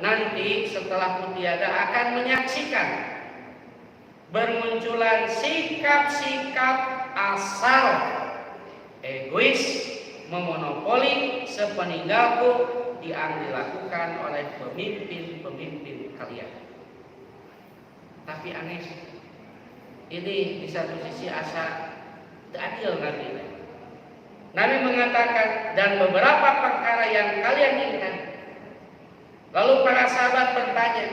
nanti setelah tiada akan menyaksikan bermunculan sikap-sikap asal egois memonopoli sepeninggalku yang dilakukan oleh pemimpin-pemimpin kalian. Tapi aneh, ini di satu sisi asa adil Nabi. Nabi mengatakan, dan beberapa perkara yang kalian inginkan. Lalu para sahabat bertanya,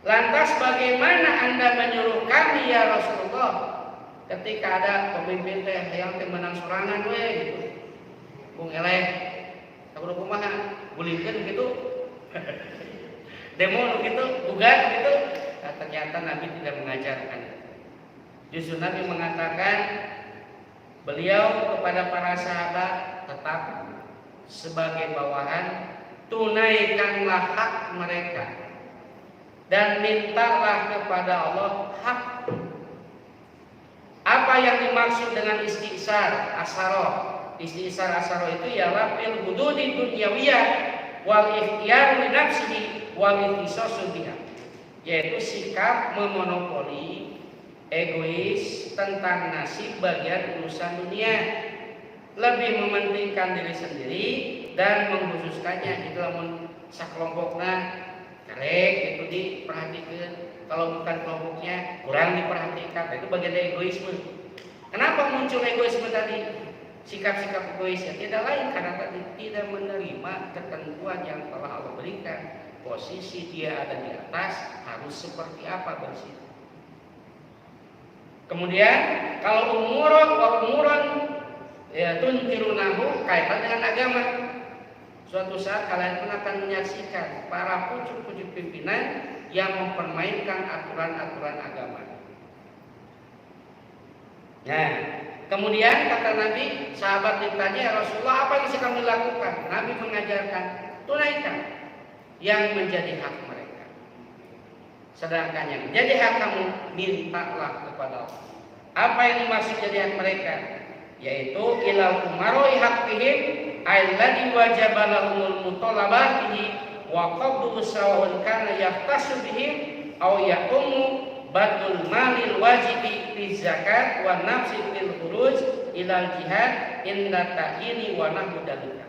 lantas bagaimana Anda menyuruh kami ya Rasulullah? Ketika ada pemimpin yang menang sorangan gitu. Bung eleh, aku kumaha, gulingkeun gitu. Demo gitu, bugat gitu. Nah, ternyata Nabi tidak mengajarkan. Justru Nabi mengatakan, beliau kepada para sahabat tetap sebagai bawahan, tunaikanlah hak mereka dan mintalah kepada Allah hak. Apa yang dimaksud dengan istisar asaroh? Istisar asaroh itu ialah fil hududi dunyawiyah wal ikhtiyar li nafsihi wal ittisasu biha, yaitu sikap memonopoli egois tentang nasib bagian urusan dunia, lebih mementingkan diri sendiri dan mengkhususkannya itu lamun sakelompokna karek itu diperhatikan, kalau bukan kelompoknya kurang diperhatikan. Itu bagian dari egoisme. Kenapa muncul egoisme tadi? Sikap-sikap egois ya tidak lain karena tadi tidak menerima ketentuan yang telah Allah berikan. Posisi dia ada di atas harus seperti apa bersih. Kemudian kalau umuran ya tunkirunahu, kaitan dengan agama. Suatu saat kalian pun akan menyaksikan para pucuk-pucuk pimpinan yang mempermainkan aturan-aturan agama. Nah, kemudian kata Nabi, sahabat ditanya, ya Rasulullah, apa yang bisa kami lakukan? Nabi mengajarkan, tunaikan yang menjadi hak mereka. Sedangkan yang menjadi hak kamu, mintalah kepada Allah. Apa yang dimaksud jadi hak mereka? Yaitu ilal umaroi haqqihim alladhi wajaba lahumul mutalabah bihi wa qabdu sawa'un kana yahtasu bihim aw yaqumu badul malil wajibi fi zakat wa nafsi fil khuruj ilal jihad inna ta'ini wa nahwu dalika.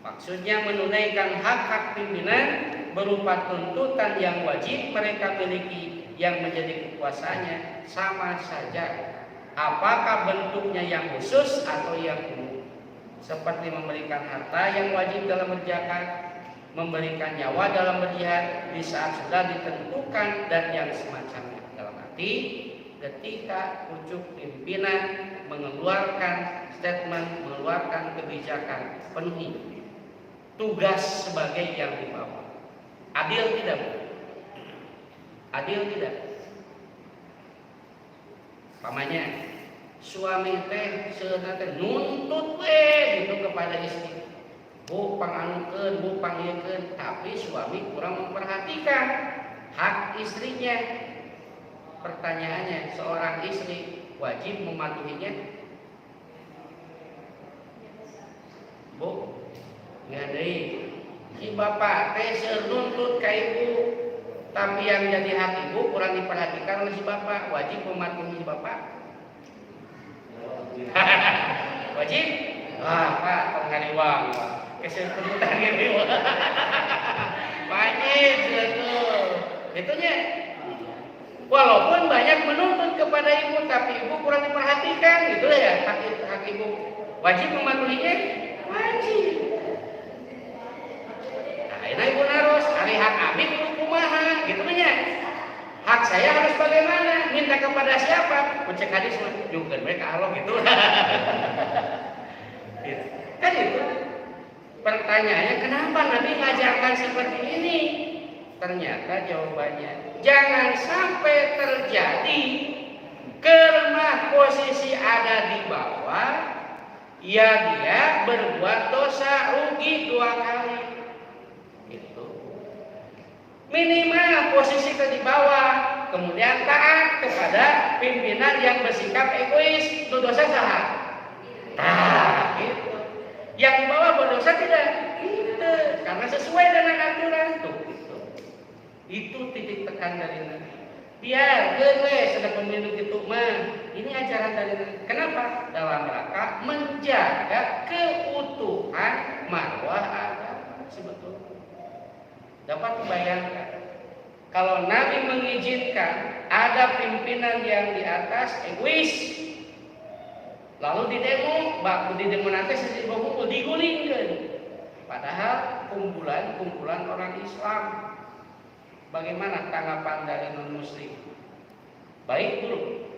Maksudnya menunaikan hak-hak pimpinan berupa tuntutan yang wajib mereka miliki yang menjadi kekuasaannya, sama saja apakah bentuknya yang khusus atau yang umum, seperti memberikan harta yang wajib dalam berzakat, memberikan nyawa dalam berjihad di saat sudah ditentukan dan yang semacamnya. Dalam arti ketika pucuk pimpinan mengeluarkan statement, mengeluarkan kebijakan, penuhi tugas sebagai yang di bawah. Adil tidak? Adil tidak? Pamannya suami teh seunat teh nuntut gitu kepada istri, bu panganukeun, bu panggilkeun, tapi suami kurang memperhatikan hak istrinya. Pertanyaannya, seorang istri wajib mematuhinya? Bu, ya deh, si bapak teh nuntut ka ibu, tapi yang jadi hak ibu kurang diperhatikan oleh si bapak, wajib mematuhi si bapak. wajib. Wah, Pak, penghariwang. Kesempatan ini wajib itu. Itunya. Walaupun banyak menuntut kepada ibu, tapi ibu kurang diperhatikan, gitu ya. Hak ibu wajib mematuhinya, wajib. Nah, ini ibu harus hari hak abdi kudu kumaha, gitu ya. Hak saya harus bagaimana? Minta kepada siapa? Cek hadis juga mereka Allah gitu. Kan itu pertanyaannya, kenapa Nabi mengajarkan seperti ini? Ternyata jawabannya, jangan sampai terjadi karena posisi ada di bawah, ya dia berbuat dosa rugi 2 kali. Itu minimal posisi di bawah, kemudian taat kepada pimpinan yang bersikap egois, itu dosa salah. Nah, gitu. Yang di bawah berdosa tidak, gitu. Karena sesuai dengan aturan tuh. Itu titik tekan dari Nabi. Biar sudah pemilu gitu mah. Ini ajaran dari Nabi. Kenapa? Dalam rangka menjaga keutuhan marwah agama sebetulnya. Dapat dibayangkan kalau Nabi mengizinkan ada pimpinan yang di atas egois, lalu di demo nanti sesi kumpul digulingkan. Padahal kumpulan orang Islam. Bagaimana tanggapan dari non-muslim? Baik buruk?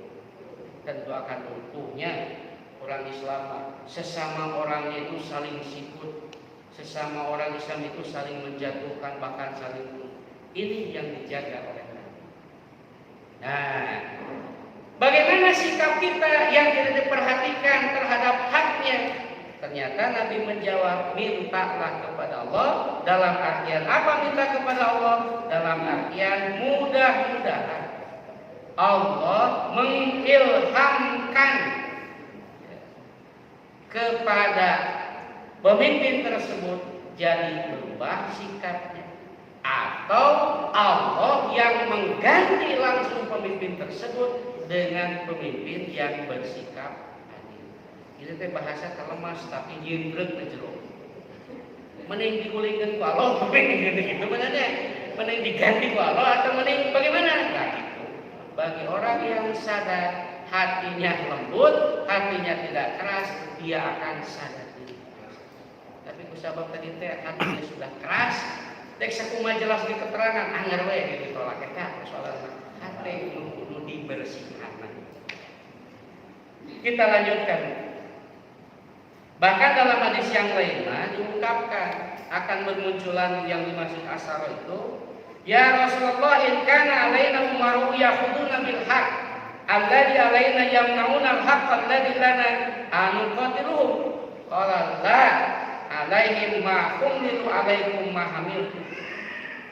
Tentu akan utuhnya orang Islam. Sesama orangnya itu saling sikut. Sesama orang Islam itu saling menjatuhkan, bahkan saling bunuh. Ini yang dijaga oleh Nabi. Nah, bagaimana sikap kita yang tidak diperhatikan terhadap haknya? Ternyata Nabi menjawab, mintalah kepada Allah. Dalam artian apa minta kepada Allah? Dalam artian mudah-mudahan Allah mengilhamkan kepada pemimpin tersebut jadi berubah sikapnya, atau Allah yang mengganti langsung pemimpin tersebut dengan pemimpin yang bersikap. Itu teh bahasa kelemas tapi jimbrek na jero. Mending digulingkeun ku Allah, mending gitu benernya. Mending diganti ku Allah atau mending bagaimana? Nah, gitu. Bagi orang yang sadar, hatinya lembut, hatinya tidak keras, dia akan sadar diri. Tapi kusabab tadi teh hatinya sudah keras, dek sakumaha jelas di keterangan anggar we ditolak eta persoalan hati kudu dibersihkan. Kita lanjutkan. Bahkan dalam hadis yang lainnya diungkapkan akan bermunculan yang dimaksud asar itu, ya Rasulullah, in kana alaina umaru yakhuduna bil haq alladhi alaina yamnauna al-haqq alladhi lana anuqatiluhum. Qala la alaihim ma humlitu alaikum ma hamiltu.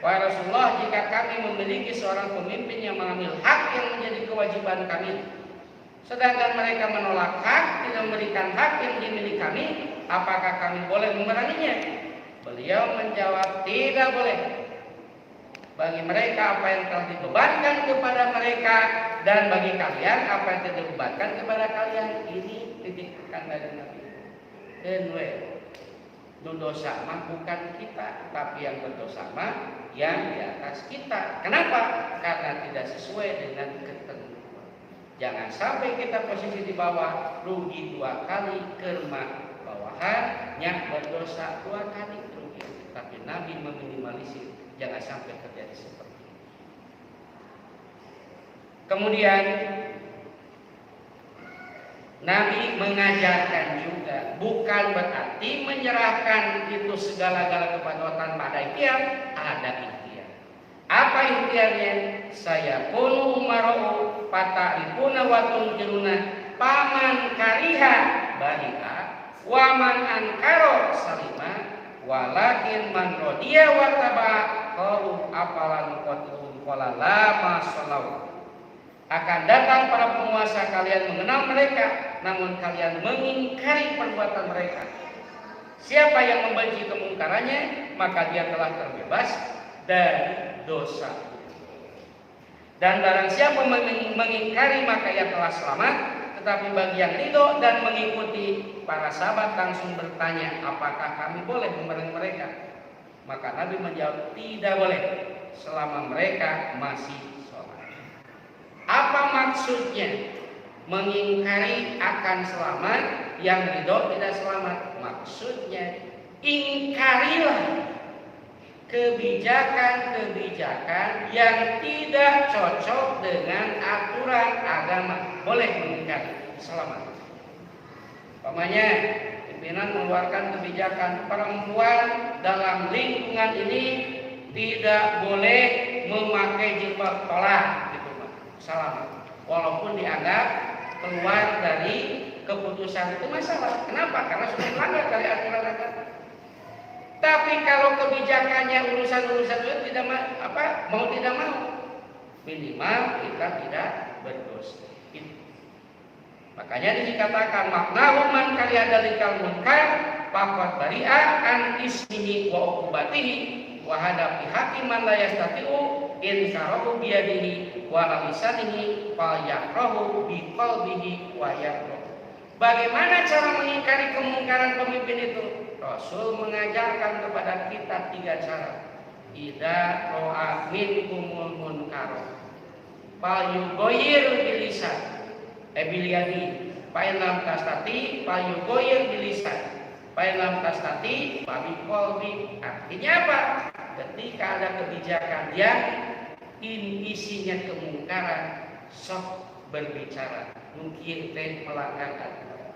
Wahai Rasulullah, jika kami memiliki seorang pemimpin yang mengambil hak yang menjadi kewajiban kami, sedangkan mereka menolak hak, tidak memberikan hak yang dimiliki kami, apakah kami boleh memeranginya? Beliau menjawab, tidak boleh. Bagi mereka apa yang telah dibebankan kepada mereka, dan bagi kalian apa yang tidak dibebankan kepada kalian. Ini titik tekan dari Nabi. Kenwe, dosa mah bukan kita, tapi yang berdosa mah yang di atas kita. Kenapa? Karena tidak sesuai dengan ketentuan. Jangan sampai kita posisi di bawah rugi 2 kali, kerma bawahan yang berdosa 2 kali rugi. Tapi Nabi meminimalisir, jangan sampai terjadi seperti itu. Kemudian Nabi mengajarkan juga, bukan berarti menyerahkan itu segala-gala kepada Allah tanpa ada ikhtiar, ada ikhtiar. Apa ikhtiarnya? Saya kunu umarau patarifuna wa tunjiruna paman kariha bari'a wa man ankaro salima walakin man rodiya wa taba qalu apalan qatlun qala la masallahu. Akan datang para penguasa, kalian mengenal mereka, namun kalian mengingkari perbuatan mereka. Siapa yang membenci kemungkarannya, maka dia telah terbebas dari dosa. Dan barang siapa mengingkari, maka ia telah selamat. Tetapi bagi yang ridho dan mengikuti, para sahabat langsung bertanya, apakah kami boleh memerangi mereka? Maka Nabi menjawab, tidak boleh selama mereka masih sholat. Apa maksudnya? Mengingkari akan selamat, yang ridho tidak selamat. Maksudnya, ingkarilah kebijakan-kebijakan yang tidak cocok dengan aturan agama. Boleh mengingkari, selamat. Umpamanya, pimpinan mengeluarkan kebijakan perempuan dalam lingkungan ini tidak boleh memakai jilbab tolak, gitu Pak. Selamat. Walaupun dianggap keluar dari keputusan itu masalah. Kenapa? Karena sudah melanggar dari aturan agama. Tapi kalau kebijakannya urusan-urusan itu tidak mau tidak mau, minimal kita tidak berdosa. Makanya dikatakan maknahu man kalian dalikal munkar faqad bari'a an ismihi wa uqubatihi wa hadapi hakiman la yastati'u in karahu biyadihi wa lisanihi fa yakrahu bi qalbihi wa yakrahu. Bagaimana cara mengingkari kemungkaran pemimpin itu? Rasul mengajarkan kepada kita 3 cara. Idza ra'a minkumul munkar fal yughayyir bilisan biliyadi fa in lam tastati fa yughayyir bilisan fa in lam tastati fa biqalbi. Artinya apa? Ketika ada kebijakan yang isinya kemungkaran, sok berbicara, mungkin melanggar aturan.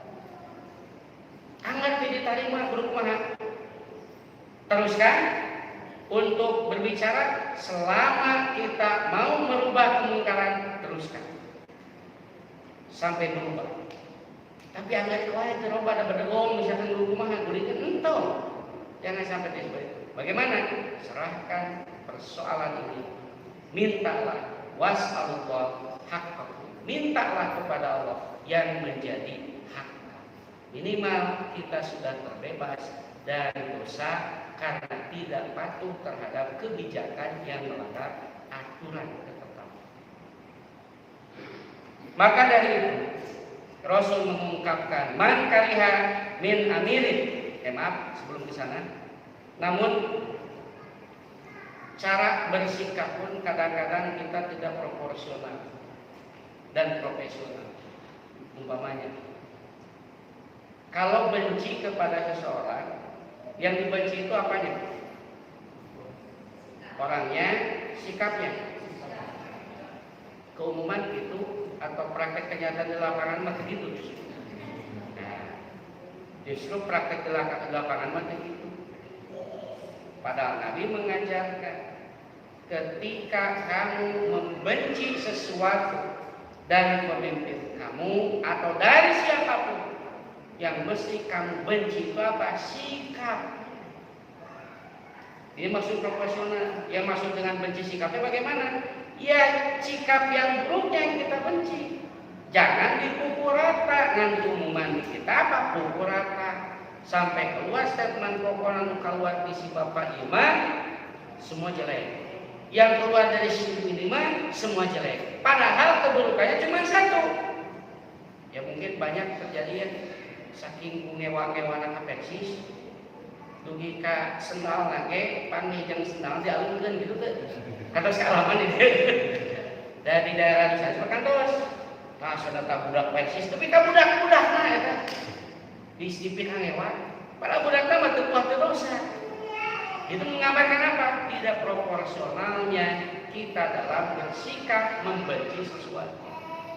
Anggar diterima berukuman. Teruskan untuk berbicara selama kita mau merubah kemungkaran, teruskan sampai berubah. Tapi anggar kuat terubah ada berdegong misalkan berukuman, gulikan entong. Jangan sampai seperti itu. Bagaimana? Serahkan persoalan ini. Mintalah was'alullah haqqahu. Mintalah kepada Allah yang menjadi hak. Minimal kita sudah terbebas dari dosa karena tidak patuh terhadap kebijakan yang melanggar aturan ketetapan. Maka dari itu Rasul mengungkapkan man kariha min amirin. Maaf sebelum ke sana. Namun cara bersikap pun kadang-kadang kita tidak proporsional dan profesional. Umpamanya, kalau benci kepada seseorang, yang dibenci itu apanya? Orangnya, sikapnya. Keumuman itu atau praktek kenyataan di lapangan mah begitu. Nah, justru praktek di lapangan mah begitu. Padahal Nabi mengajarkan ketika kamu membenci sesuatu dari pemimpin kamu atau dari siapapun, yang mesti kamu benci itu apa? Sikap. Ini maksud proporsional. Yang maksud dengan benci sikapnya bagaimana? Ya sikap yang buruknya yang kita benci. Jangan dipukul rata. Nanti umuman kita apa? Pukul rata. Sampai keluar statement pokoknya keluar di si Bapak Imam semua jelek. Yang keluar dari si Imam semua jelek. Padahal keburukannya cuma satu. Ya mungkin banyak kejadian saking ngewa-ngewana ka persis dugi ka sendal nage panggih jeung sendal dialungkeun gitu teh. Kantos alaman itu. Dari daerah Nusantara kantos. Nah, sudah tak budak persis tapi ka budak-budak nah eta. Disipin hangewa, para budak mah teu kuat dosa. Itu menggambarkan apa? Tidak proporsionalnya kita dalam bersikap membenci sesuatu.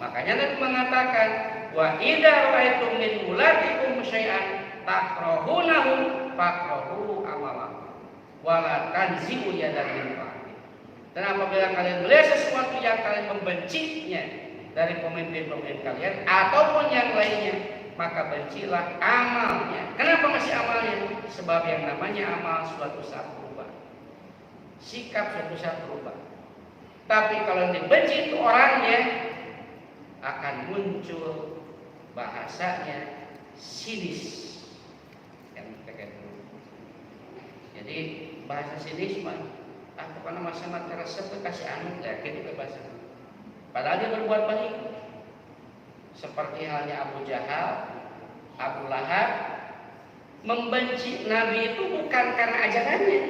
Makanya Nabi mengatakan, wa idza ra'aitum min ulatikum syai'an takrahunahu fakrahu amalahu wa la tanzi'u yadan min ta'ati. Dan apabila kalian melihat sesuatu yang kalian membencinya dari pemimpin-pemimpin kalian ataupun yang lainnya, maka bencilah amalnya. Kenapa masih amalnya? Sebab yang namanya amal suatu saat berubah. Sikap suatu saat berubah. Tapi kalau yang dibenci itu orangnya, akan muncul bahasanya sinis. Jadi bahasa sinis mah pokoknya masa resep kasih anu ya gitu bahasa. Padahal dia berbuat baik. seperti halnya Abu Jahal, Abu Lahab, membenci Nabi itu bukan karena ajarannya.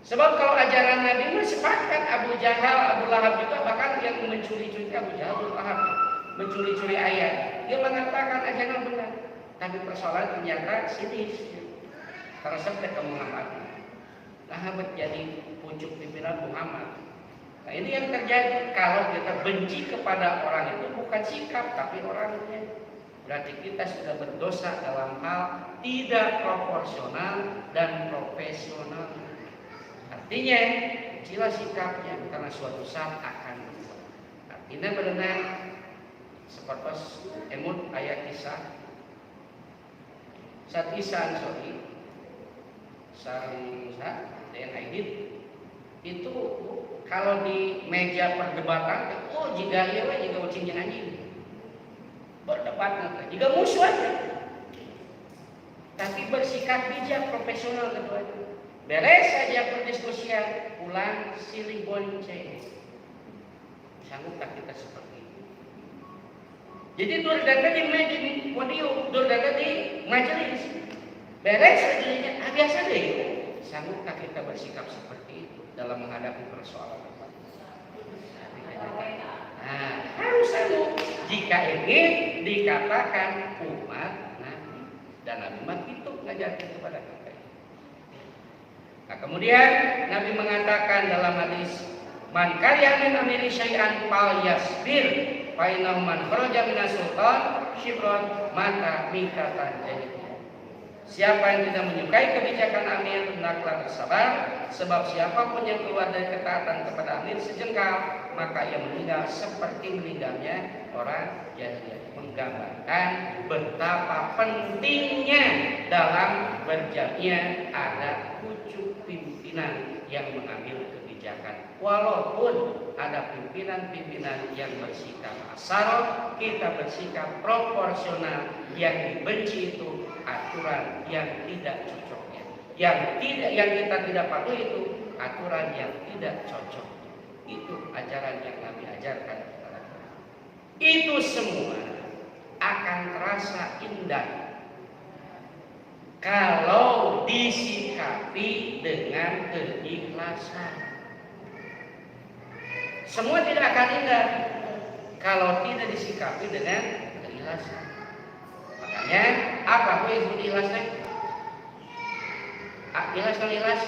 Sebab kalau ajaran Nabi itu sepakat Abu Jahal, Abu Lahab juga, bahkan yang mencuri-curi Abu Jahal, Abu Lahab mencuri-curi ayat. Dia mengatakan ajaran benar, tapi persoalan ternyata sinis. Karena sampai ke Muhammad, Lahab jadi pucuk pimpinan Muhammad. Nah ini yang terjadi kalau kita benci kepada orang itu bukan sikap tapi orangnya. Berarti kita sudah berdosa dalam hal tidak proporsional dan profesional. Artinya, bencilah sikapnya karena suatu saat akan berubah. Artinya benar seperti emut ayat kisah. Saat kisah yang Aidit itu kalau di meja perdebatan, oh jika iya jika ucing anjing berdebat nanti, jika musuh aja, tapi bersikap bijak profesional keduanya. Beres saja perdiskusian, pulang silih bonceng. Sanggupkah kita seperti itu? Jadi Durdana di podium, Durdana di majelis. Beres saja, biasa deh. Sanggupkah kita bersikap seperti itu dalam menghadapi persoalan apa? Nah, harus sanggup jika ingin dikatakan umat Nabi dan Nabi mah itu ngajarkan kepada kita. Nah, kemudian Nabi mengatakan dalam hadis, "Man karya min amiri syai'an fal yasbir, fa innahu man kharaja minas sultan syibron mata mikatan jahil." Siapa yang tidak menyukai kebijakan amir, hendaklah bersabar, sebab siapapun yang keluar dari ketaatan kepada amir sejengkal, maka ia meninggal seperti meninggalnya orang jahiliyah. Menggambarkan betapa pentingnya dalam berjamnya ada pucuk pimpinan yang mengambil kebijakan. Walaupun ada pimpinan-pimpinan yang bersikap asal, kita bersikap proporsional. Yang dibenci itu aturan yang tidak cocoknya. Yang kita tidak patuhi itu aturan yang tidak cocok. Itu ajaran yang Nabi ajarkan kepada kita. Itu semua akan terasa indah kalau disikapi dengan keikhlasan. Semua tidak akan indah kalau tidak disikapi dengan keikhlasan. Makanya apa yang ikhlasnya? Ikhlas.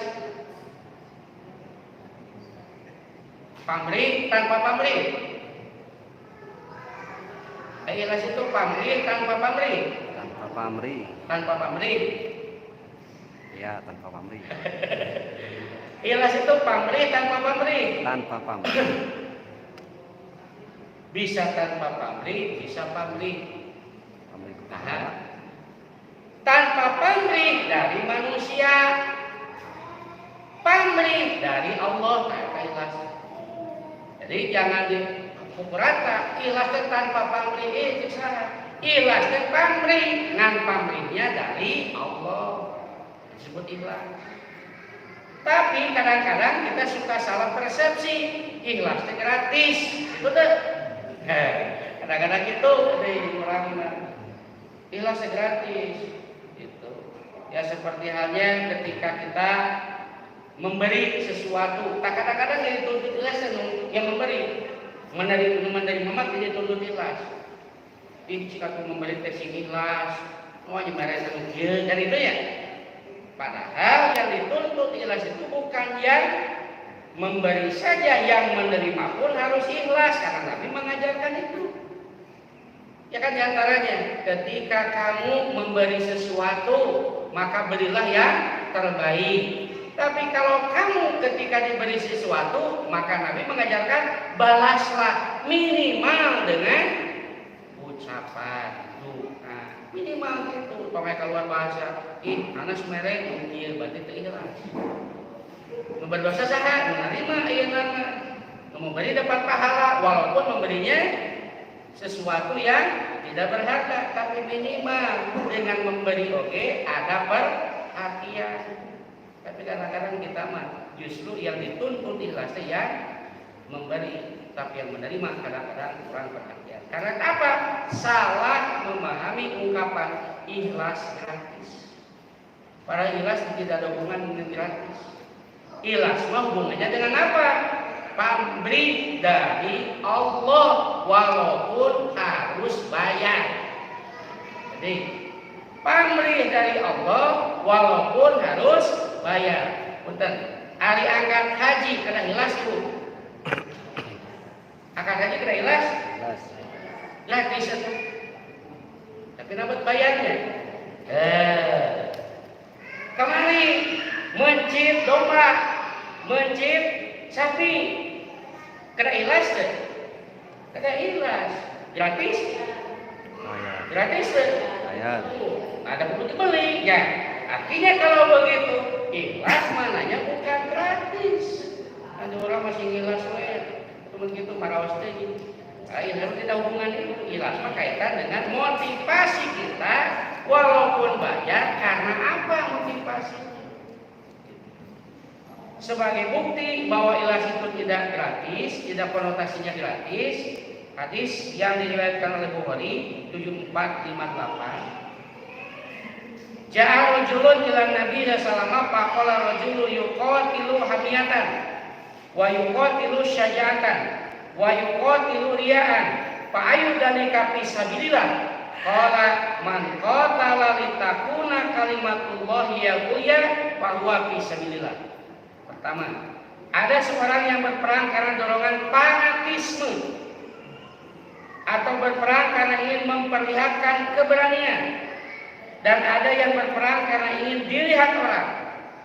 Pamrih tanpa pamrih. Ikhlas itu pamrih tanpa pamrih. Tanpa pamrih. Ya, tanpa pamrih. Ikhlas itu pamrih tanpa pamrih. Tanpa pamrih. Bisa tanpa pamrih, bisa pamrih. Nah, tanpa pamrih dari manusia, pamrih dari Allah, kata ikhlas. Jadi jangan dipukul rata, ikhlas tanpa pamrih itu salah. Ikhlas pamrih, ngan pamrihnya dari Allah, disebut ikhlas. Tapi kadang-kadang kita suka salah persepsi, ikhlas gratis, itu tuh. Kadang-kadang itu dari orang ikhlas gratis, gitu. Ya seperti halnya ketika kita memberi sesuatu, kadang-kadang yang dituntut ikhlas yang memberi, menerima tidak dituntut ikhlas. Ini jika aku memberi tesing ikhlas, semuanya merasa dia dan itu ya. Padahal yang dituntut ikhlas itu bukan yang memberi saja, yang menerima pun harus ikhlas karena Nabi mengajarkan itu. Ya kan diantaranya ketika kamu memberi sesuatu maka berilah yang terbaik. Tapi kalau kamu ketika diberi sesuatu maka Nabi mengajarkan balaslah minimal dengan ucapan doa. Minimal gitu. Pakai keluar bahasa, anak semereng ieu berarti teu ikhlas. Berdosa saha menerima ieu nama. Memberi dapat pahala walaupun memberinya sesuatu yang tidak berharga, tapi minimal dengan memberi ada perhatian. Tapi kadang-kadang kita mah justru yang dituntut ikhlasnya yang memberi, tapi yang menerima kadang-kadang kurang perhatian. Karena apa? Salah memahami ungkapan ikhlas gratis. Para ikhlas tidak ada hubungan dengan gratis. Ikhlas mah hubungannya dengan apa? Pemberi dari Allah walaupun harus bayar. Jadi pemberi dari Allah walaupun harus bayar. Punten, ari angkat haji kena ikhlas tuh. Angkat haji kena ikhlas? Jelas. Gratis itu. Tapi dapat bayarnya. Kemari mencit domba, mencit sapi, kena ikhlas deh. Kena ikhlas, gratis, Bayar. gratis deh. Bayar. Ada perlu dibeli, ya. Artinya kalau begitu, ikhlas mananya bukan gratis. Ada orang masih ngilas we, cuma gitu marawas teh gitu. Ikhlas tidak hubungan itu. Ikhlas mah kaitan dengan motivasi kita, walaupun bayar. Karena apa motivasinya? Sebagai bukti bahwa ikhlas itu tidak gratis, tidak konotasinya gratis, hadis yang diriwayatkan oleh Bukhari 7458. Ja'a rajulun ila Nabi sallallahu alaihi wasallam faqala rajulu yuqatilu hamiyatan wa yuqatilu syaja'atan wa yuqatilu riya'an fa ayu dzalika fi sabilillah qala man qatala litakuna kalimatullahi ya fa huwa fi sabilillah. Pertama, ada seorang yang berperang karena dorongan fanatisme atau berperang karena ingin memperlihatkan keberanian, dan ada yang berperang karena ingin dilihat orang.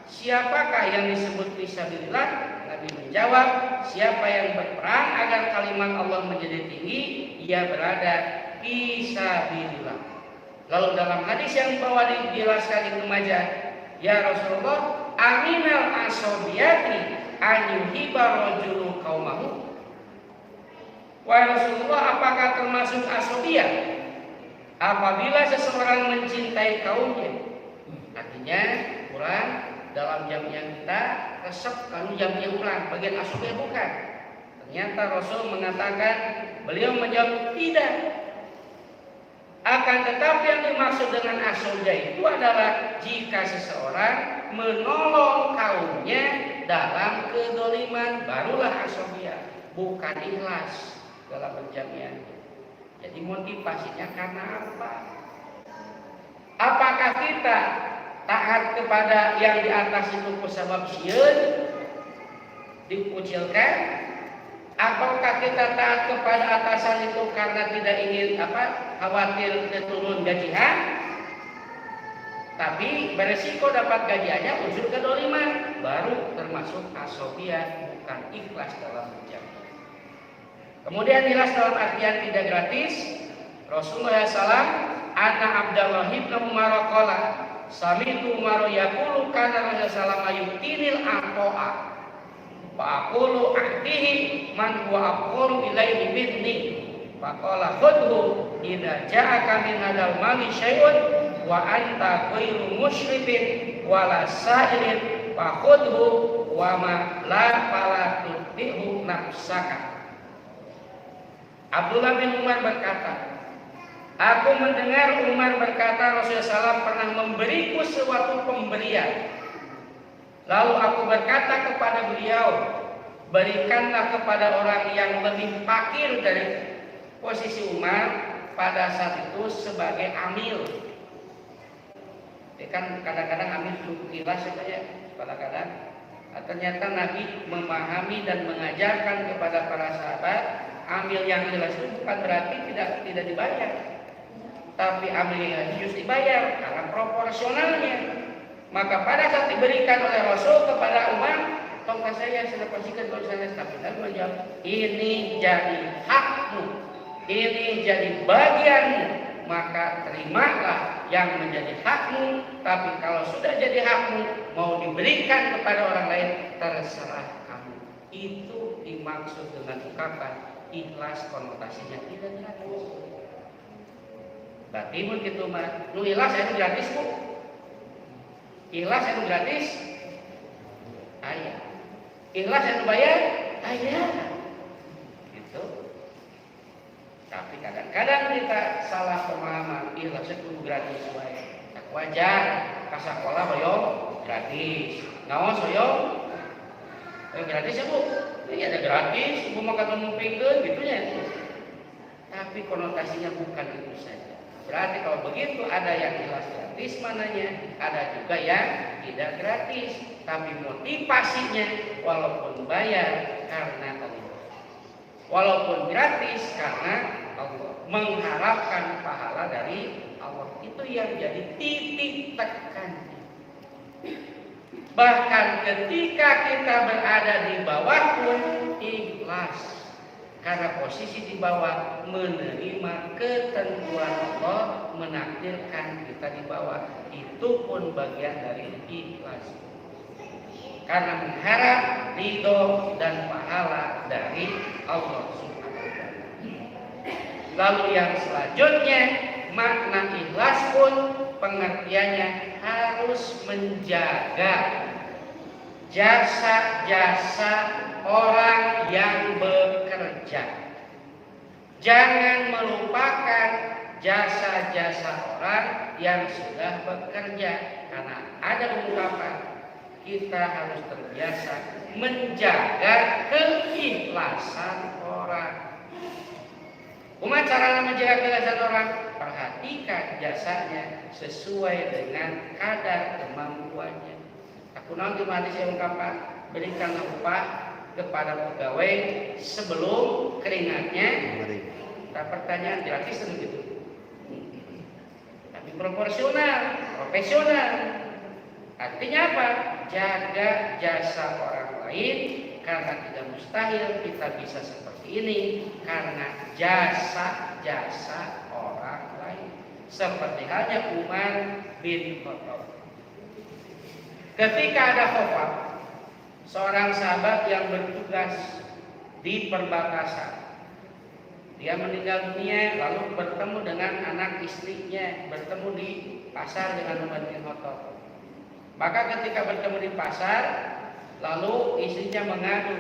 Siapakah yang disebut fisabilillah? Nabi menjawab, siapa yang berperang agar kalimat Allah menjadi tinggi, ia berada fisabilillah. Lalu dalam hadis yang bawa dijelaskan Ibnu Majah, ya Rasulullah, aminal asobiyati anyuhiba rajulu qaumahu. Wahai Rasulullah, apakah termasuk asobiyah apabila seseorang mencintai kaumnya? Artinya Quran dalam jamiah kita resep kalau jamiah ulang bagian asobiyah bukan. Ternyata Rasul mengatakan, beliau menjawab tidak. Akan tetapi yang dimaksud dengan asobiyah itu adalah jika seseorang menolong kaumnya dalam kedoliman, barulah asobiyah, bukan ikhlas dalam berjamiah. Jadi motivasinya karena apa? Apakah kita taat kepada yang di atas itu kusabab sieun dikucilkan? Ataukah kita taat kepada atasan itu karena tidak ingin khawatir turun gajian? Tapi beresiko dapat gajiannya unsur kedoliman, baru termasuk asobiyah, bukan ikhlas dalam berjamiah. Kemudian ikhlas dalam artian tidak gratis. Rasulullah SAW, Ana Abdullah ibn Umar qala, sami'tu Umar yaqulu kana Rasulullah sallallahu yu'tinil aqa'a. Fa aqulu ahdihi man huwa aqulu ilaihi bidni. Fa qala khudhu idza ja'aka min hadal mali syai'un wa anta ghairu musyrifin wala sa'ilin fa khudhu wa ma la fala tudhihu nafsaka. Abdullah bin Umar berkata, aku mendengar Umar berkata Rasulullah SAW pernah memberiku suatu pemberian. Lalu aku berkata kepada beliau, berikanlah kepada orang yang lebih fakir dari posisi Umar pada saat itu sebagai amil. Kan kadang-kadang amil cukup ikhlas ya, kadang-kadang. Ternyata Nabi memahami dan mengajarkan kepada para sahabat, amil yang ikhlas itu bukan berarti tidak dibayar, tapi amil yang harus dibayar karena proporsionalnya. Maka pada saat diberikan oleh Rasul kepada Umar, tongkat saya sudah pastikan kalau saya tapi Nabi menjawab, ini jadi hakmu, ini jadi bagianmu, maka terimalah yang menjadi hakmu. Tapi kalau sudah jadi hakmu, mau diberikan kepada orang lain, terserah kamu. Itu dimaksud dengan ungkapan ikhlas, konotasinya tidak gratis. Berarti begitu mah, nu ikhlas itu gratis bu. Ikhlas itu gratis. Ayah. Ikhlas itu bayar. Ayah. Gitu. Tapi kadang kadang kita salah pemahaman, ikhlas kudu gratis wae. Tak wajar ka sakola hoyong gratis. Ngaos hoyong gratis ya Bu. Ini ada gratis, Bu mah katong ngumpulkeun gitu ya. Tapi konotasinya bukan itu saja. Berarti kalau begitu ada yang ikhlas gratis mananya, ada juga yang tidak gratis. Tapi motivasinya walaupun bayar karena Allah, walaupun gratis karena Allah, mengharapkan pahala dari Allah. Itu yang jadi titik tekannya. Bahkan ketika kita berada di bawah pun ikhlas. Karena posisi di bawah menerima ketentuan Allah, menakdirkan kita di bawah. Itu pun bagian dari ikhlas. Karena mengharap ridho dan pahala dari Allah Subhanahu wa Ta'ala. Lalu yang selanjutnya, makna ikhlas pun pengertiannya harus menjaga jasa-jasa orang yang bekerja. Jangan melupakan jasa-jasa orang yang sudah bekerja. Karena ada ungkapan, kita harus terbiasa menjaga keikhlasan orang. Kumaha cara menjaga keikhlasan orang? Perhatikan jasanya sesuai dengan kadar kemampuannya. Aku nanti mati saya ungkapan, berikan upah kepada pegawai sebelum keringatnya. Tak pertanyaan gratis gitu. Tapi proporsional, profesional. Artinya apa? Jaga jasa orang lain, karena tidak mustahil kita bisa seperti ini karena jasa-jasa orang lain. Seperti halnya Umar bin Khattab. Ketika ada Khattab, seorang sahabat yang bertugas di perbatasan, dia meninggal dunia lalu bertemu dengan anak istrinya, bertemu di pasar dengan Umar bin Khattab. Maka ketika bertemu di pasar, lalu istrinya mengadu,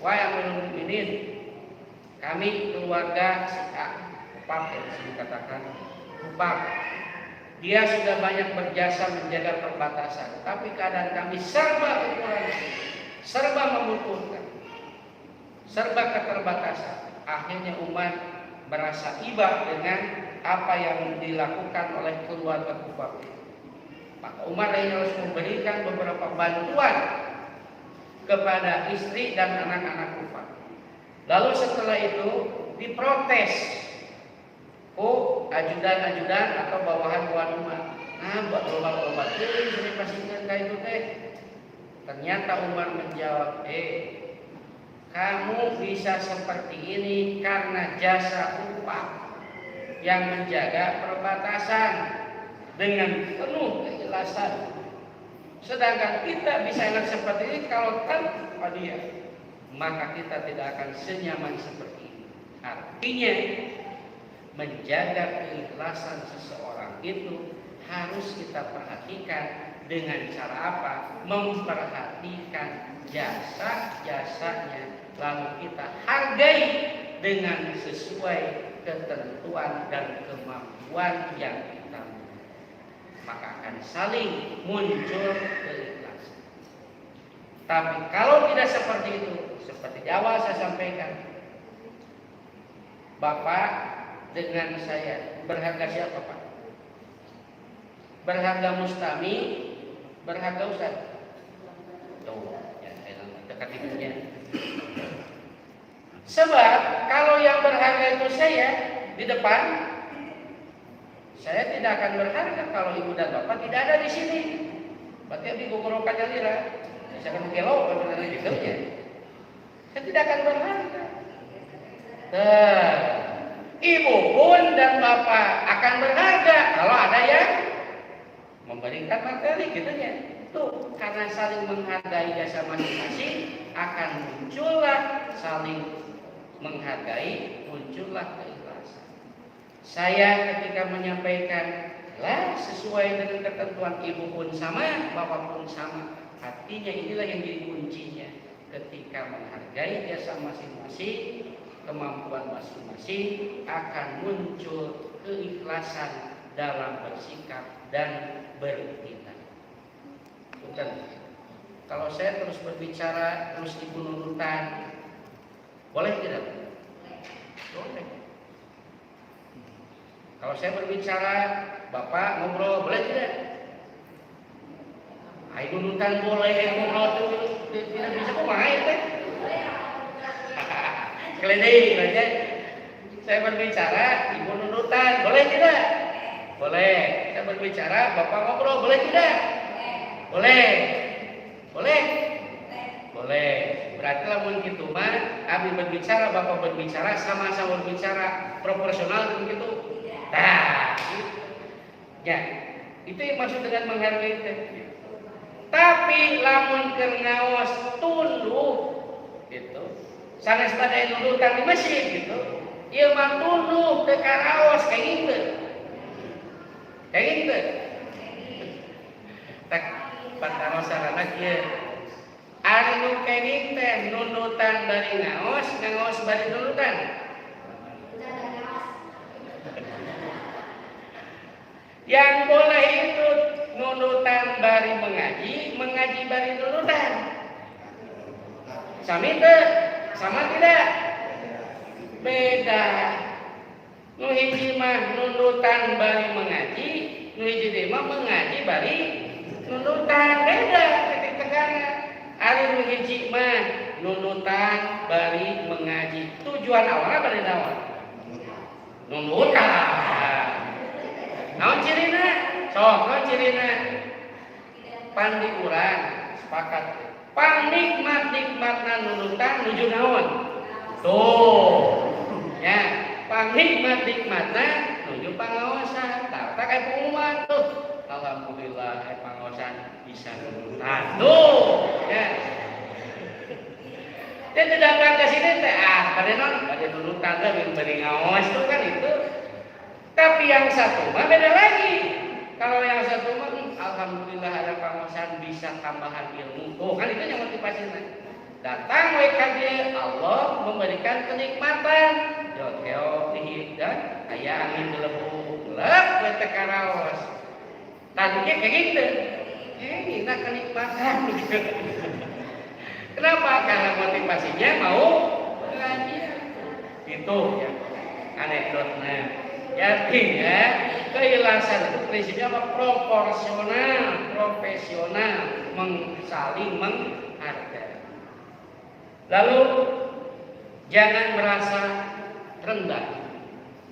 "Wahai Amirul Mukminin, kami keluarga si A, Upap yang dikatakan Upap. Dia sudah banyak berjasa menjaga perbatasan, tapi keadaan kami serba kekurangan, serba membutuhkan, serba keterbatasan." Akhirnya Umar merasa iba dengan apa yang dilakukan oleh keluarga Upap. Maka Umar harus memberikan beberapa bantuan kepada istri dan anak-anak Upap. Lalu setelah itu diprotes, ajudan-ajudan atau bawahan-bawahan Umar. Buat obat-obat ini sini pastikan kayak itu teh. Ternyata Umar menjawab, kamu bisa seperti ini karena jasa Upap yang menjaga perbatasan dengan penuh keikhlasan. Sedangkan kita bisa enak seperti ini kalau tanpa dia, maka kita tidak akan senyaman seperti ini. Artinya menjaga keikhlasan seseorang itu harus kita perhatikan dengan cara apa? Memperhatikan jasa-jasanya, lalu kita hargai dengan sesuai ketentuan dan kemampuan yang kita miliki. Maka akan saling muncul keikhlasan. Tapi kalau tidak seperti itu, seperti di awal saya sampaikan, Bapak dengan saya berharga siapa Pak? Berharga Mustami, berharga Ustaz. Tuh, ya, dekat ibunya. Sebab kalau yang berharga itu saya di depan, saya tidak akan berharga kalau ibu dan bapak tidak ada di sini. Berarti di gugorokan jalira, saya akan gelo benar gitu ya. Saya tidak akan berharga. Ibu pun dan bapak akan berharga kalau ada yang memberikan materi gitu ya. Tuh, karena saling menghargai jasa masing-masing akan muncullah saling menghargai, muncullah keikhlasan. Saya ketika menyampaikan sesuai dengan ketentuan, ibu pun sama, bapak pun sama. Artinya inilah yang jadi kuncinya. Ketika menghargai jasa masing-masing, kemampuan masing-masing akan muncul keikhlasan dalam bersikap dan bertindak. Bukan. Kalau saya terus berbicara, terus ibu nurutan, boleh tidak? Boleh. Kalau saya berbicara, bapak ngobrol, boleh tidak? Ibu nurutan boleh, ngobrol tuh tidak bisa kok main teh. Keledai aja. Saya berbicara, ibu nurutan, boleh tidak? Boleh. Saya berbicara, bapak ngobrol, boleh tidak? Boleh. Boleh? Boleh. Berarti lamun kitu mah abi berbicara, bapak berbicara, sama-sama berbicara, proporsional begitu. Nah, ya. Itu yang maksud dengan menghargai teh. Tapi lamun keur ngaos tunduk gitu. Sanes pada nurutan di masjid gitu. Ieu mah tunduk teu karaos kayak gitu. Kayak gitu. Tak pantarosarana kieu. Ari nu kenging teh nunutan bari ngaos, ngaos bari nunutan. Yang boleh itu nunutan bari mengaji, mengaji bari nunutan. Sami teu? Sama tidak? Beda. Nu hiji mah nunutan bari mengaji, nu hiji mah mengaji bari nunutan. Beda ketik tegana. Ari nu hiji mah nunutan bari mengaji. Tujuan awalna bari naon? Nunutan. Naon cirina? Sok, naon cirina? Pandi urang sepakat. Pangnikmat-nikmatna nunutan nuju naon? Tuh. Ya, pangnikmat-nikmatna nuju pangaosan. Tah aya pengumuman tuh. Alhamdulillah aya pangaosan bisa nunutan. Tuh, ya. Dan tidak ke sini teh pada nunutan teh beri ngaos tuh kan itu. Tapi yang satu mah beda lagi. Kalau yang satu mah alhamdulillah ada pangaosan bisa tambahan ilmu. Oh, kan itu yang motivasinya. Datang we ka dieu Allah memberikan kenikmatan. Jokeo dihit dan aya angin gelebung. Lep we teh karaos. Tadinya kayak gitu. Ini kenikmatan. Kenapa? Karena motivasinya mau belajar. Itu ya anekdotnya. Artinya keikhlasan itu prinsipnya apa? Proporsional, profesional, saling menghargai. Lalu jangan merasa rendah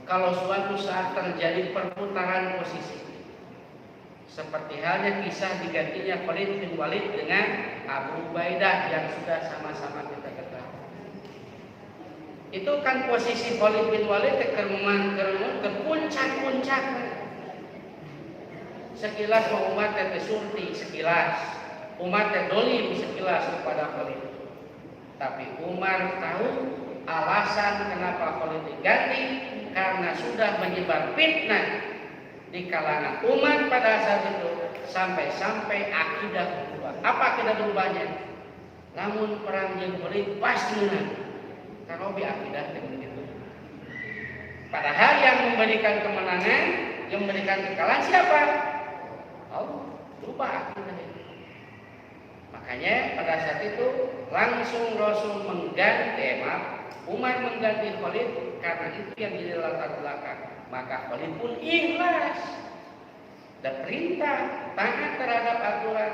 kalau suatu saat terjadi perputaran posisi. Seperti halnya kisah digantinya Khalid bin Walid dengan Abu Ubaidah yang sudah sama-sama kita ketahui. Itu kan posisi Khalid bin Walid ke puncak-puncak. Sekilas mau umat teh surti, sekilas umat teh dolim sekilas kepada Khalid. Tapi Umar tahu alasan kenapa Khalid diganti karena sudah menyebar fitnah di kalangan umat pada saat itu sampai-sampai akidah berubah. Apa akidah berubahnya? Namun perang yang Khalid pasti menang. Kalau bi akidah begitu. Padahal yang memberikan kemenangan, yang memberikan kekalahan siapa? Allah. Lupa akidah itu. Makanya pada saat itu langsung Rasul mengganti, Umar mengganti Khalid karena itu yang jadi latar belakang. Maka Khalid pun ikhlas dan perintah taat terhadap aturan.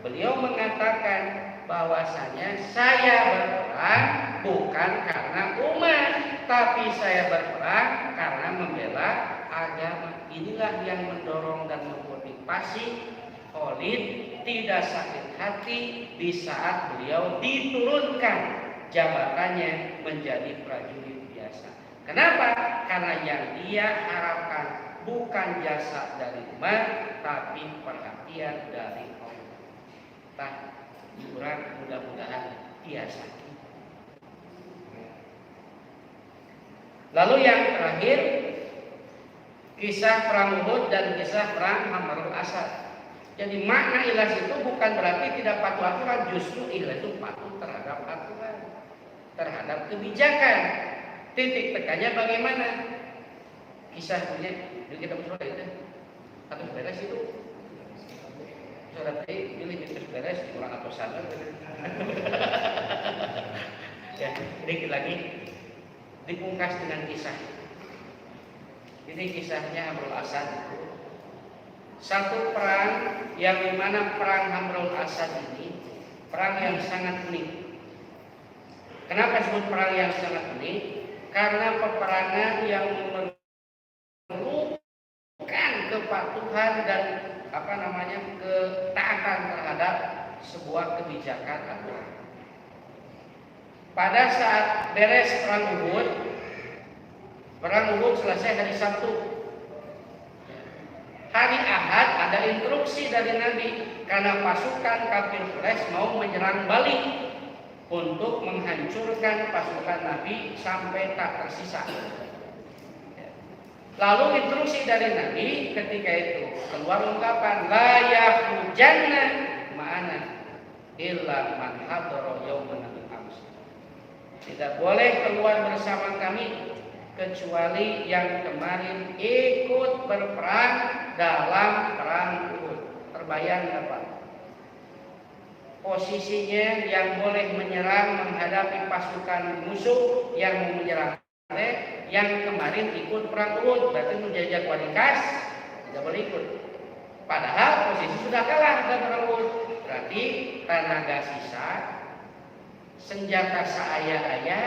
Beliau mengatakan bahwasanya saya berperang bukan karena umat, tapi saya berperang karena membela agama. Inilah yang mendorong dan memotivasi Khalid tidak sakit hati di saat beliau diturunkan jabatannya menjadi prajurit biasa. Kenapa? Karena yang dia harapkan bukan jasa dari umat, tapi perhatian dari Allah. Tah, kurang mudah-mudahan biasa. Lalu yang terakhir, kisah perang Uhud dan kisah perang Hamarul Asad. Jadi makna ikhlas itu bukan berarti tidak patuh aturan, justru ikhlas itu patuh terhadap aturan, terhadap kebijakan. Titik tekannya bagaimana? Kisahnya di kitab surah itu atau beres itu. Surat ini pilih itu beres kurang atau sabar. Ya, sedikit lagi dipungkas dengan kisah. Ini kisahnya Hamrul Asad. Satu perang yang dimana perang Hamrul Asad ini perang yang sangat unik. Kenapa disebut perang yang sangat unik? Karena peperangan yang memerlukan kepatuhan dan ketaatan terhadap sebuah kebijakan aturan. Pada saat beres perang Uhud selesai hari Sabtu. Hari Ahad ada instruksi dari Nabi karena pasukan kafir Quraisy mau menyerang balik untuk menghancurkan pasukan Nabi sampai tak tersisa. Lalu instruksi dari Nabi ketika itu keluar ungkapan la yakhrujanna ma'ana illa man hadara yauman al-ams. Tidak boleh keluar bersama kami kecuali yang kemarin ikut berperang dalam perang Uhud. Terbayang Pak? Posisinya yang boleh menyerang menghadapi pasukan musuh yang menyerang yang kemarin ikut perang Uhud, berarti menjajah kualitas tidak boleh ikut. Padahal posisi sudah kalah dalam perang Uhud, berarti tenaga sisa, senjata seaya-aya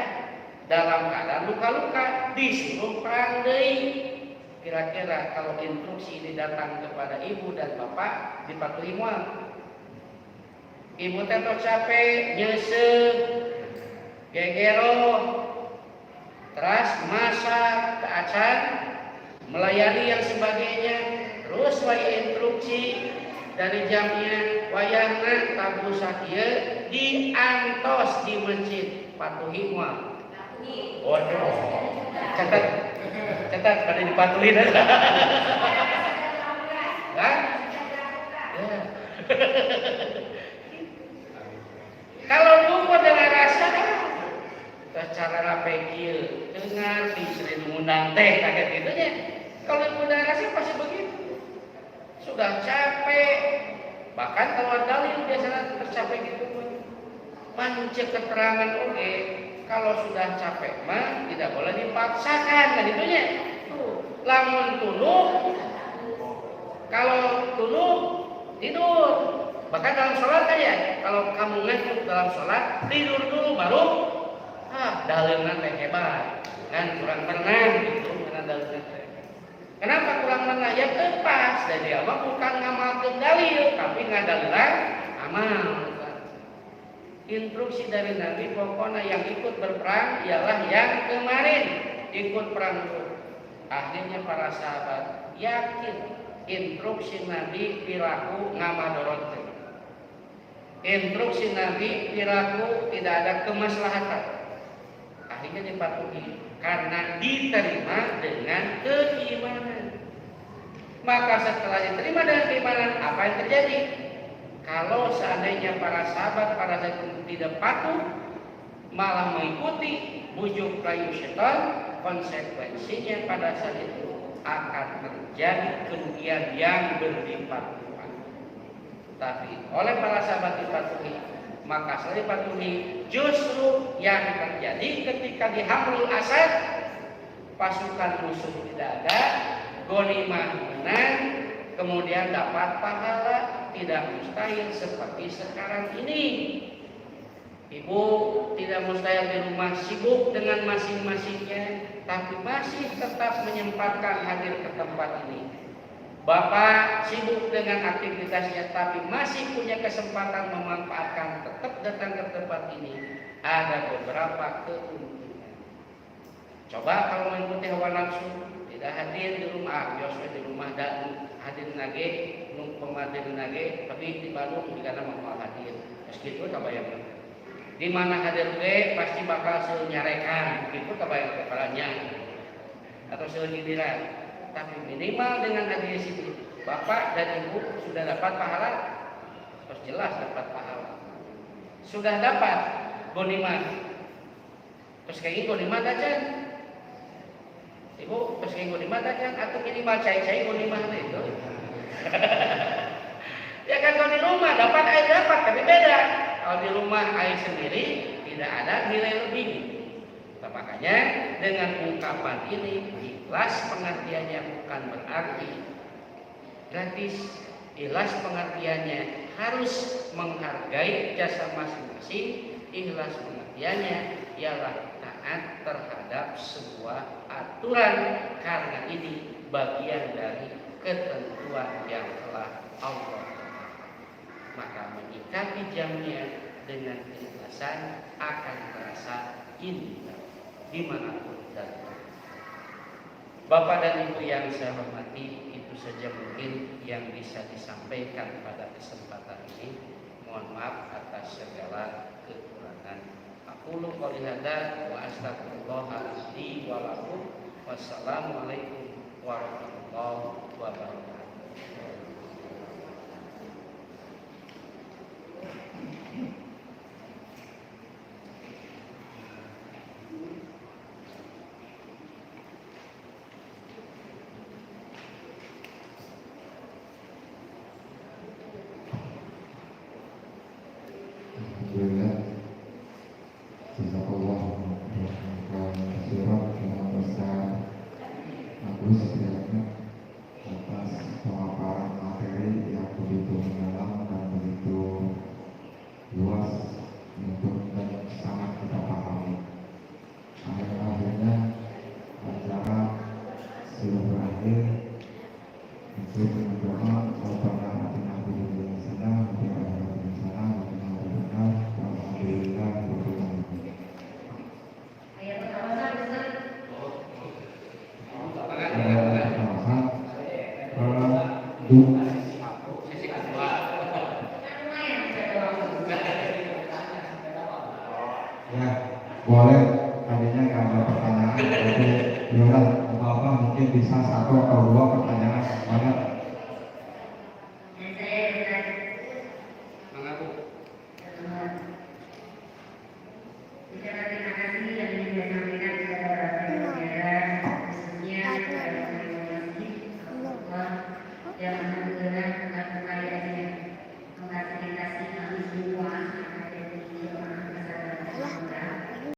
dalam keadaan luka-luka disuruh perang deui. Kira-kira kalau instruksi ini datang kepada ibu dan bapak dipatuhi moal. Ibu teh capek, nyesek, gegero, terus masak, keacan, melayani yang sebagainya, terus waya instruksi dari jamnya wayahna tabu sakieu diantos di masjid patuhi moal. Waduh, catat pada dipatuhi dah. Kan? Ya. Kalau lupa dengan rasa, cara rapekil, dengar di sering mengundang teh kaget gitunya. Kalau lupa dengan rasa pasti begitu. Sudah capek, bahkan kalau dalil biasanya tercapek gitu. Mancek keterangan oke. Kalau sudah capek mah tidak boleh dipaksakan kan itunya. Lamun tuluh, kalau tuluh tidur. Bahkan dalam sholat aja, kalau kamu ngantuk dalam sholat tidur dulu baru dalilna teh hebat. Kan kurang tenang gitu karena dalilna teh. Kenapa kurang tenang? Ya tepas dari Allah bukan ngamalkeun dalil, tapi ngadalilan amal. Instruksi dari Nabi pokoknya yang ikut berperang ialah yang kemarin ikut perang Uhud. Akhirnya para sahabat yakin instruksi Nabi piraku ngamadorot. Instruksi Nabi piraku tidak ada kemaslahatan. Akhirnya dipatuhi karena diterima dengan keimanan. Maka setelah diterima dengan keimanan, apa yang terjadi? Kalau seandainya para sahabat pada saat itu tidak patuh, malah mengikuti bujuk rayu setan, konsekuensinya pada saat itu akan terjadi kerugian yang berlipat-lipat. Tapi oleh para sahabat dipatuhi, maka setelah dipatuhi, justru yang terjadi ketika di Hamrul Asad, pasukan musuh tidak ada, ghanimah menang, kemudian dapat pahala. Tidak mustahil seperti sekarang ini. Ibu tidak mustahil di rumah sibuk dengan masing-masingnya, tapi masih tetap menyempatkan hadir ke tempat ini. Bapak sibuk dengan aktivitasnya, tapi masih punya kesempatan memanfaatkan tetap datang ke tempat ini. Ada beberapa keuntungan. Coba kalau mengikuti hawa nafsu, tidak hadir di rumah, biasanya di rumah dan hadir nage, nung pemadir nage, tapi di Bandung karena mau hadir. Meski itu kabayang. Di mana hadir ge pasti bakal senyarekan, begitu kabayang kepalanya atau senyindiran. Tapi minimal dengan hadir di situ, bapak dan ibu sudah dapat pahala, terus jelas dapat pahala. Sudah dapat ghanimah. Terus kayak gini ghanimah aja. Ibu pas minggu di mana kan atau minimal cai-cai di mana itu. Ya kan kalau di rumah dapat air dapat tapi beda. Kalau di rumah air sendiri tidak ada nilai lebih. Nah, makanya dengan ungkapan ini ikhlas pengertiannya bukan berarti gratis. Ikhlas pengertiannya harus menghargai jasa masing-masing. Ikhlas pengertiannya ialah taat terhadap sebuah aturan karena ini bagian dari ketentuan yang telah Allah tetapkan. Maka menyikapi jamnya dengan keikhlasan akan terasa indah dimanapun dan Bapak dan Ibu yang saya hormati, itu saja mungkin yang bisa disampaikan pada kesempatan ini. Mohon maaf atas segala kekurangan. Aku qouli hadza wa astaghfirullah li wa lakum. Wassalamualaikum warahmatullahi wabarakatuh. Alhamdulillah, jazakallah khairan dengan besar bagus kiranya atas pemaparan materi yang begitu mendalam dan begitu luas untuk dan sangat kita pahami. Akhirnya acara sudah berakhir. Untuk berdoa, Rabbana atina fid dunya hasanah wa fil akhirati hasanah wa qina adzabannar. Alhamdulillah rabbil alamin. Ayat pertama Ustaz. Pertama,